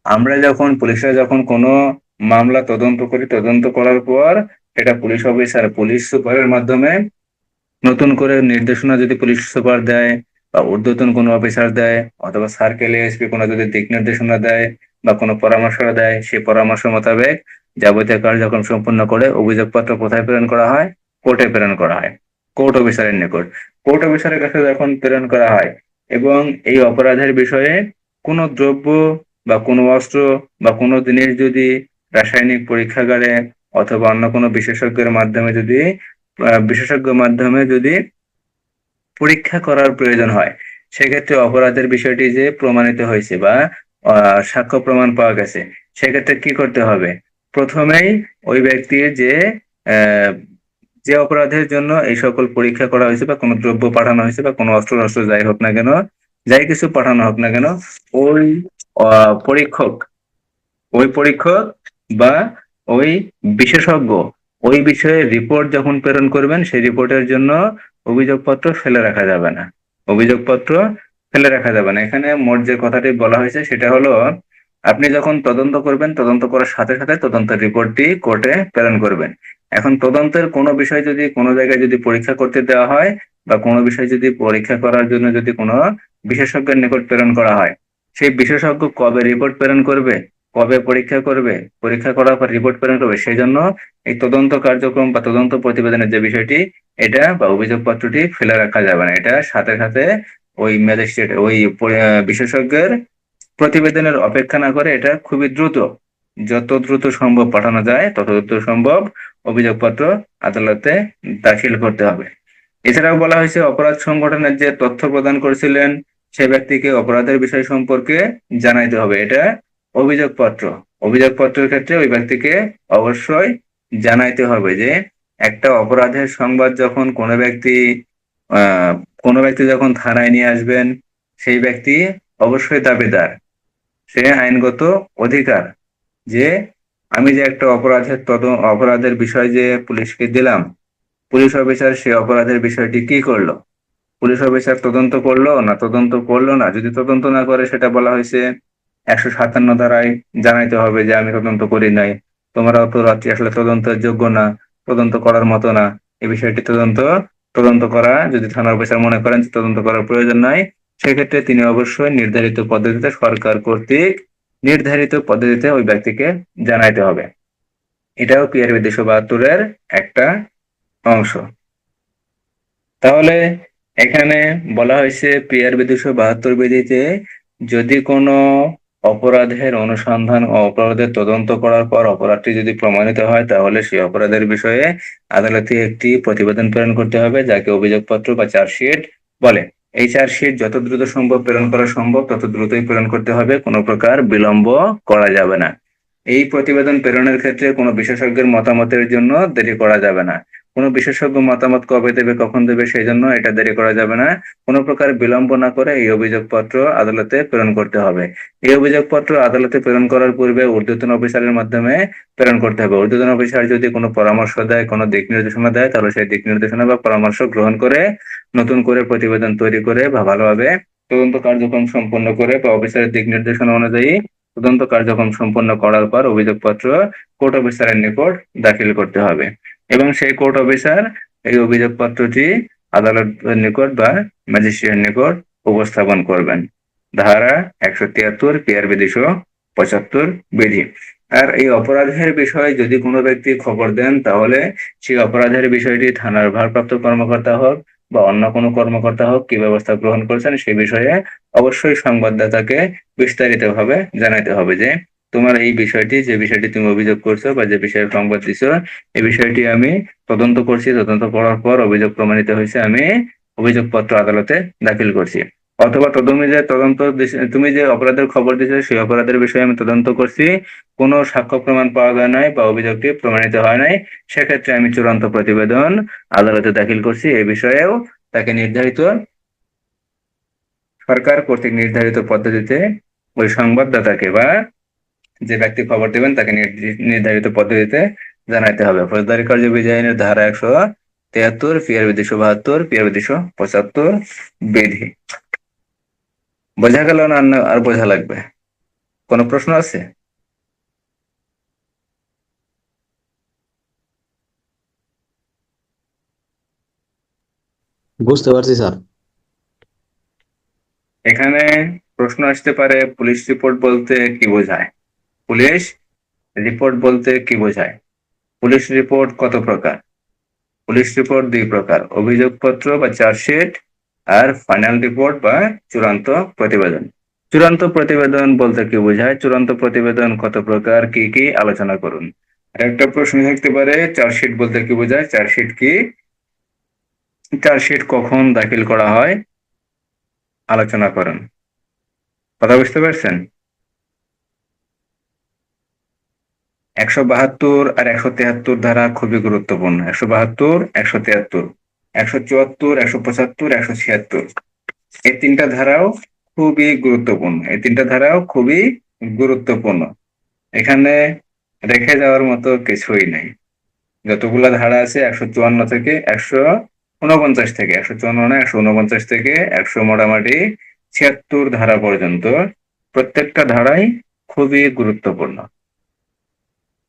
আমরা যখন পুলিশরা যখন কোনো মামলা তদন্ত করি, তদন্ত করার পর এটা পুলিশ অফিসার পুলিশ সুপারের মাধ্যমে নতুন করে নির্দেশনা যদি পুলিশ সুপার দেয় বা ঊর্ধ্বতন কোনো অফিসার দেয় অথবা সার্কেল এসপি কোনো যদি দিক নির্দেশনা দেয় বা কোনো পরামর্শ দেয়, সেই পরামর্শ মোতাবেক যাবতীয় কার্যক্রম সম্পন্ন করে অভিযোগপত্র কোথায় প্রেরণ করা হয়? কোর্টে প্রেরণ করা হয়, কোর্ট অফিসারের নিকট। কোর্ট অফিসারের কাছে যখন প্রেরণ করা হয় এবং এই অপরাধের বিষয়ে কোনো দ্রব্য বা কোনো অস্ত্র বা কোনো জিনিস যদি রাসায়নিক পরীক্ষাগারে অথবা অন্য কোনো বিশেষজ্ঞ মাধ্যমে যদি পরীক্ষা করার প্রয়োজন হয়, সেক্ষেত্রে অপরাধের বিষয়টি যে প্রমাণিত হয়েছে বা সাক্ষ্য প্রমাণ পাওয়া গেছে, সেক্ষেত্রে কি করতে হবে? প্রথমেই ওই ব্যক্তির আহ, যে অপরাধের জন্য এই সকল পরীক্ষা করা হয়েছে বা কোনো দ্রব্য পাঠানো হয়েছে বা কোনো অস্ত্র যাই হোক না কেন, যাই কিছু পাঠানো হোক না কেন, ওই পরীক্ষক পরীক্ষক বা ওই বিশেষজ্ঞ ওই বিষয়ে রিপোর্ট যখন প্রেরণ করবেন, সেই রিপোর্টের জন্য অভিযোগপত্র ফেলে রাখা যাবে না। অভিযোগপত্র ফেলে রাখা যাবে না। এখানে মোট যে কথাটি বলা হয়েছে সেটা হলো, আপনি যখন তদন্ত করবেন, তদন্ত করার সাথে সাথে তদন্তের রিপোর্টটি কোর্টে প্রেরণ করবেন। এখন তদন্তের কোনো বিষয় যদি কোনো জায়গায় যদি পরীক্ষা করতে দেওয়া হয় বা কোনো বিষয় যদি পরীক্ষা করার জন্য যদি কোনো বিশেষজ্ঞের নিকট প্রেরণ করা হয়, সেই বিশেষজ্ঞ কবে রিপোর্ট প্রেরণ করবে, কবে পরীক্ষা করবে, পরীক্ষা করার পর রিপোর্ট প্রেরণ করবে, সেই জন্য এই তদন্ত কার্যক্রম বা তদন্ত প্রতিবেদনের যে বিষয়টি, এটা বা অভিযোগপত্রটি ফেলে রাখা যাবে না। এটা সাথে সাথে ওই ম্যাজিস্ট্রেট বিশেষজ্ঞের প্রতিবেদনের অপেক্ষা না করে এটা খুবই দ্রুত, যত দ্রুত সম্ভব পাঠানো যায় তত দ্রুত সম্ভব অভিযোগপত্র আদালতে দাখিল করতে হবে। এছাড়াও বলা হয়েছে অপরাধ সংগঠনের যে তথ্য প্রদান করেছিলেন সে ব্যক্তিকে অপরাধের বিষয় সম্পর্কে জানাইতে হবে। এটা অভিযোগপত্র। অভিযোগপত্রের ক্ষেত্রে ওই ব্যক্তিকে অবশ্যই জানাইতে হবে যে একটা অপরাধের সংবাদ যখন কোনো ব্যক্তি যখন থানায় নিয়ে আসবেন, সেই ব্যক্তি অবশ্যই দাবিদার, সে আইনগত অধিকার যে আমি যে একটা অপরাধের বিষয় যে পুলিশকে দিলাম, পুলিশ অফিসার সে অপরাধের বিষয়টি কি করলো, পুলিশ অফিসার তদন্ত করলো না তদন্ত করলো না, যদি তদন্ত না করে সেটা বলা হয়েছে 157 ধারায় জানাইতে হবে যে আমি তদন্ত করি নাই, তোমরা অপরাধটি আসলে তদন্তের যোগ্য না, তদন্ত করার মতো না। এই বিষয়টি তদন্ত করা যদি থানার অফিসার মনে করেন যে তদন্ত করার প্রয়োজন নাই, সেক্ষেত্রে তিনি অবশ্যই সরকার কর্তৃক নির্ধারিত পদ্ধতিতে ওই ব্যক্তিকে জানাইতে হবে। এটাও পিআরবি 272-এর একটা অংশ। তাহলে এখানে বলা হয়েছে পিআরবি 272 বিধিতে যদি কোনো অপরাধের অনুসন্ধান ও অপরাধের তদন্ত করার পর অপরাধটি যদি প্রমাণিত হয়, তাহলে সেই অপরাধের বিষয়ে আদালতে একটি প্রতিবেদন প্রেরণ করতে হবে, যাকে অভিযোগপত্র বা চার্জশিট বলে। এই চার্জশিট যত দ্রুত সম্ভব প্রেরণ করা সম্ভব তত দ্রুতই প্রেরণ করতে হবে, কোনো প্রকার বিলম্ব করা যাবে না। এই প্রতিবেদন প্রেরণের ক্ষেত্রে কোনো বিশেষজ্ঞের মতামতের জন্য দেরি করা যাবে না। কোনো বিশেষজ্ঞ মতামত কবে দেবে কখন দেবে সেই জন্য এটা দেরি করা যাবে না। কোনো প্রকার বিলম্ব না করে এই অভিযোগপত্র আদালতে প্রেরণ করতে হবে। এই অভিযোগপত্র আদালতে প্রেরণ করার পূর্বে ঊর্ধ্বতন অফিসারের মাধ্যমে প্রেরণ করতে হবে। ঊর্ধ্বতন অফিসার যদি কোনো পরামর্শ দেয়, কোনো দিক নির্দেশনা দেয়, তাহলে সেই দিক নির্দেশনা বা পরামর্শ গ্রহণ করে নতুন করে প্রতিবেদন তৈরি করে বা ভালোভাবে তদন্ত কার্যক্রম সম্পন্ন করে বা অফিসারের দিক নির্দেশনা অনুযায়ী তদন্ত কার্যক্রম সম্পন্ন করার পর অভিযোগপত্র কোর্ট অফিসারের নিকট দাখিল করতে হবে এবং সেই কোর্ট অফিসার এই অভিযোগপত্রটি আদালতের নিকট বা ম্যাজিস্ট্রেটের নিকট উপস্থাপন করবেন। ধারা 173 পিআরবি 275 বিধি। আর এই অপরাধের বিষয়ে যদি কোনো ব্যক্তি খবর দেন, তাহলে সেই অপরাধের বিষয়টি থানার ভারপ্রাপ্ত কর্মকর্তা হোক বা অন্য কোনো কর্মকর্তা হোক কি ব্যবস্থা গ্রহণ করেছেন সেই বিষয়ে অবশ্যই সংবাদদাতাকে বিস্তারিতভাবে জানাতে হবে যে তোমার এই বিষয়টি, যে বিষয়টি তুমি অভিযোগ করছো বা যে বিষয়ে সংবাদ দিছো, এই বিষয়টি আমি তদন্ত করছি, তদন্ত করার পর অভিযোগ প্রমাণিত হয়েছে, আমি অভিযোগপত্র আদালতে দাখিল করছি। অথবা তুমি যে অপরাধের খবর দিয়েছো সেই অপরাধের বিষয়ে আমি তদন্ত করছি, কোনো সাক্ষ্য প্রমাণ পাওয়া যায় নাই বা অভিযোগটি প্রমাণিত হয় নাই, সেক্ষেত্রে আমি চূড়ান্ত প্রতিবেদন আদালতে দাখিল করছি। এ বিষয়েও তাকে সরকার কর্তৃক নির্ধারিত পদ্ধতিতে ওই সংবাদদাতাকে বা যে ব্যক্তি খবর দেবেন তাকে নির্ধারিত পদ্ধতিতে জানাইতে হবে। ফৌজদারি কার্যবিধি আইনের ধারা 173, পিআরবি 272, পিআরবি 275 বিধি। বোঝা গেল না? আর বোঝা লাগবে? কোনো প্রশ্ন আছে? বুঝতে পারছি স্যার। এখানে প্রশ্ন আসতে পারে, পুলিশ রিপোর্ট বলতে কি বোঝায়? পুলিশ রিপোর্ট বলতে কি বোঝায়? পুলিশ রিপোর্ট কত প্রকার? পুলিশ রিপোর্ট দুই প্রকার: অভিযোগপত্র বা চার্জশিট, আর ফাইনাল রিপোর্ট বা চূড়ান্ত প্রতিবেদন। চূড়ান্ত প্রতিবেদন বলতে কি বোঝায়? চূড়ান্ত প্রতিবেদন কত প্রকার, কি কি, আলোচনা করুন। একটা প্রশ্ন থাকতে পারে, চার্জশিট বলতে কি বোঝায়? চার্জশিট কি? চার্জশিট কখন দাখিল করা হয়, আলোচনা করুন। কথা বুঝতে পারছেন? 172 আর 173 ধারা খুবই গুরুত্বপূর্ণ। 172, 173, 174, 175, 176, এই তিনটা ধারাও খুবই গুরুত্বপূর্ণ। এখানে রেখে যাওয়ার মতো কিছুই নেই। যতগুলা ধারা আছে 154 থেকে 149 থেকে 154 না 149 থেকে 100 মোটামুটি 76 ধারা পর্যন্ত প্রত্যেকটা ধারাই খুবই গুরুত্বপূর্ণ।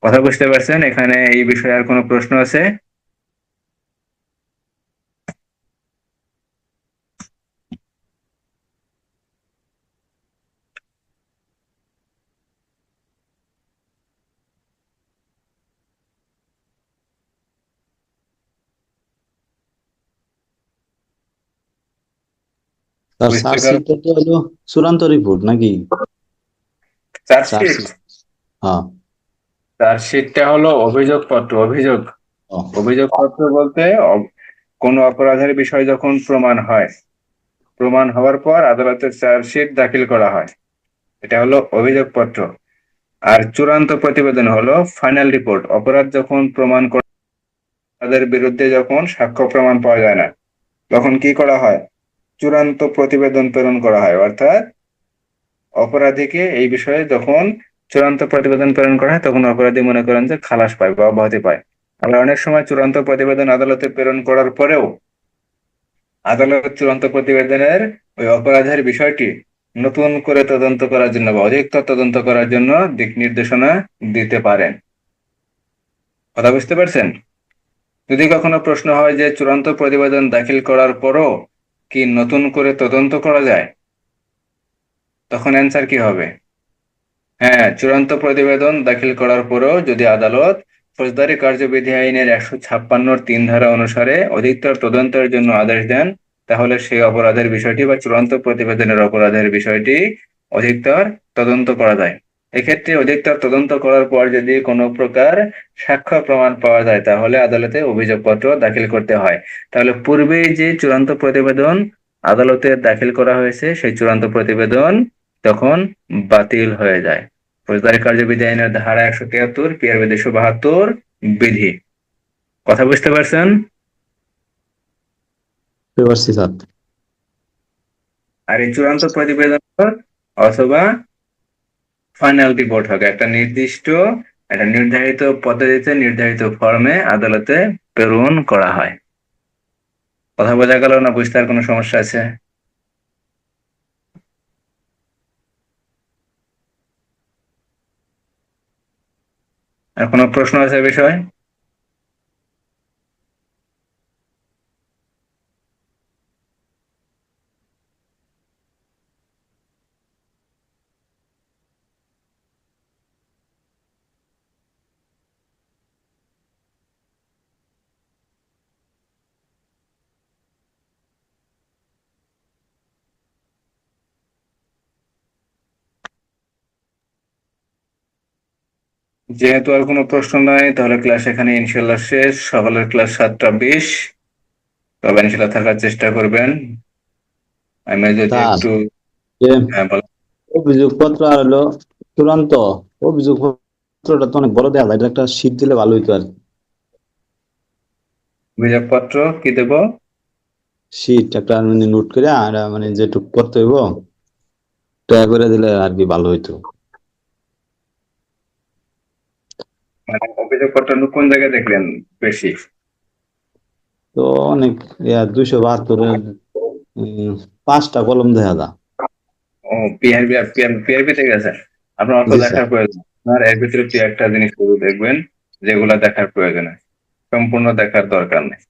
কথা বুঝতে পারছেন? এখানে এই বিষয়ে আর কোনো প্রশ্ন আছে? স্যার বুঝতে পারো? চার্জশিটটা তো হলো চূড়ান্ত রিপোর্ট নাকি? চার্জশিট? চার্জশিট। হ্যাঁ। চার্জশিটটা হলো অভিযোগপত্র। ও, অভিযোগপত্র বলতে কোনো অপরাধের বিষয় যখন প্রমাণ হয়, প্রমাণ হওয়ার পর আদালতে চার্জশিট দাখিল করা হয়, এটা হলো অভিযোগপত্র। আর চূড়ান্ত প্রতিবেদন হলো ফাইনাল রিপোর্ট। অপরাধ যখন প্রমাণ করা, তাদের বিরুদ্ধে যখন সাক্ষ্য প্রমাণ পাওয়া যায় না, তখন কি করা হয়? চূড়ান্ত প্রতিবেদন প্রেরণ করা হয়। অর্থাৎ অপরাধীকে এই বিষয়ে যখন চূড়ান্ত প্রতিবেদন প্রেরণ করা হয়, তখন অপরাধী মনে করেন যে খালাস পায় বা অব্যাহতি পায়। আবার অনেক সময় চূড়ান্ত প্রতিবেদন আদালতে প্রেরণ করার পরেও আদালত চূড়ান্ত প্রতিবেদনের ওই অপরাধের বিষয়টি নতুন করে তদন্ত করার জন্য বা অধিকতর তদন্ত করার জন্য দিক নির্দেশনা দিতে পারেন। কথা বুঝতে পারছেন? যদি কখনো প্রশ্ন হয় যে চূড়ান্ত প্রতিবেদন দাখিল করার পরও কি নতুন করে তদন্ত করা যায়, তখন অ্যান্সার কি হবে? হ্যাঁ, চূড়ান্ত প্রতিবেদন দাখিল করার পরও যদি আদালত ফৌজদারি কার্যবিধি আইনের 156 3 ধারা অনুসারে অধিকতর তদন্তের জন্য আদেশ দেন, তাহলে সেই অপরাধের বিষয়টি বা চূড়ান্ত প্রতিবেদনের অপরাধের বিষয়টি অধিকতর তদন্ত করা যায়। এক্ষেত্রে অধিকতর তদন্ত করার পর যদি কোনো প্রকার সাক্ষ্য প্রমাণ পাওয়া যায়, তাহলে আদালতে অভিযোগপত্র দাখিল করতে হয়। তাহলে পূর্বেই যে চূড়ান্ত প্রতিবেদন আদালতে দাখিল করা হয়েছে, সেই চূড়ান্ত প্রতিবেদন তখন বাতিল হয়ে যায়। ফৌজদারি কার্যবিধি আইনের ধারা 173, পিআরবি 272 বিধি। কথা বুঝতে পারছেন? বুঝতে পারছি স্যার। আর এই চূড়ান্ত প্রতিবেদন অথবা ফাইনাল রিপোর্ট হবে একটা নির্ধারিত পদ্ধতিতে, নির্ধারিত ফর্মে আদালতে প্রেরণ করা হয়। কথা বোঝা গেল না? বুঝতে আর কোনো সমস্যা আছে? আর কোনো প্রশ্ন আছে বিষয়? যেহেতু আর কোনো প্রশ্ন নাই, তাহলে ক্লাস এখানে ইনশাল্লাহ শেষ। সকালের ক্লাস 7টা 20। তবে ইনশাল্লাহ থাকার চেষ্টা করবেন। আমি যদি স্যার একটু যে হ্যাঁ বলেন। অভিযোগপত্র আর হলো চূড়ান্ত অভিযোগপত্রটা তো অনেক বড় দেওয়া যায়, এটা একটা শীট দিলে ভালো হইতো আর কি। অভিযোগপত্র কি দেবো? শীট একটা মানে নোট করে আর মানে যেটুক করতে হইব ট্যাগ করে দিলে আর কি ভালো হইতো। মানে অভিযোগপত্র কোন জায়গায় দেখলেন বেশি? তো অনেক 272-এর 5টা কলম দেখা যায়। ও, পিআরবি পিআরবি তে গেছেন। আপনার অত জি স্যার। দেখার প্রয়োজন, আপনার এর ভিতরে দুই একটা জিনিস শুধু দেখবেন যেগুলা দেখার প্রয়োজন আছে, সম্পূর্ণ দেখার দরকার নেই।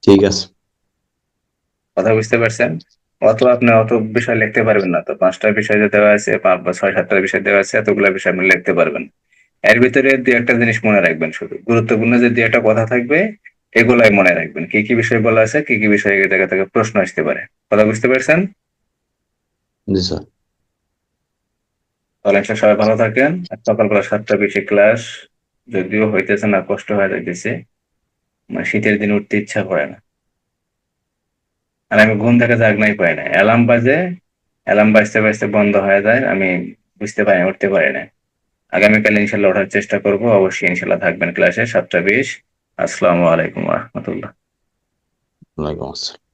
ঠিক আছে। কথা বুঝতে পারছেন? আপনি অত বিষয় লিখতে পারবেন না, তো 5টা বিষয় যে দেওয়া আছে, 5 বা 6-7টা বিষয় দেওয়া আছে, এতগুলা বিষয় আপনি লিখতে পারবেন না। এর ভিতরে দুই একটা জিনিস মনে রাখবেন, শুধু গুরুত্বপূর্ণ যে দুই একটা কথা থাকবে এগুলাই মনে রাখবেন, কি কি বিষয় বলা আছে, কি কি বিষয়ে এই জায়গা থেকে প্রশ্ন আসতে পারে। কথা বুঝতে পারছেন? জি স্যার। তাহলে ইনশাল্লাহ সবাই ভালো থাকেন। আর সকালবেলা 7টা 20-এ ক্লাস, যদিও হইতেছে না, কষ্ট হয়ে যাইতেছে, মানে শীতের দিন উঠতে ইচ্ছা করে না। আর আমি ঘুম থেকে জাগনাই পাই না, অ্যালার্ম বাজে, অ্যালার্ম বাজতে বাজতে বন্ধ হয়ে যায়, আমি বুঝতে পারি না, উঠতে পারি না। আগামীকাল ইনশাল্লাহ ওঠার চেষ্টা করব, অবশ্যই ইনশাল্লাহ থাকবেন ক্লাসে 7টা 20। আসসালামু আলাইকুম রহমতুল্লাহ। ওয়ালাইকুম আসসালাম।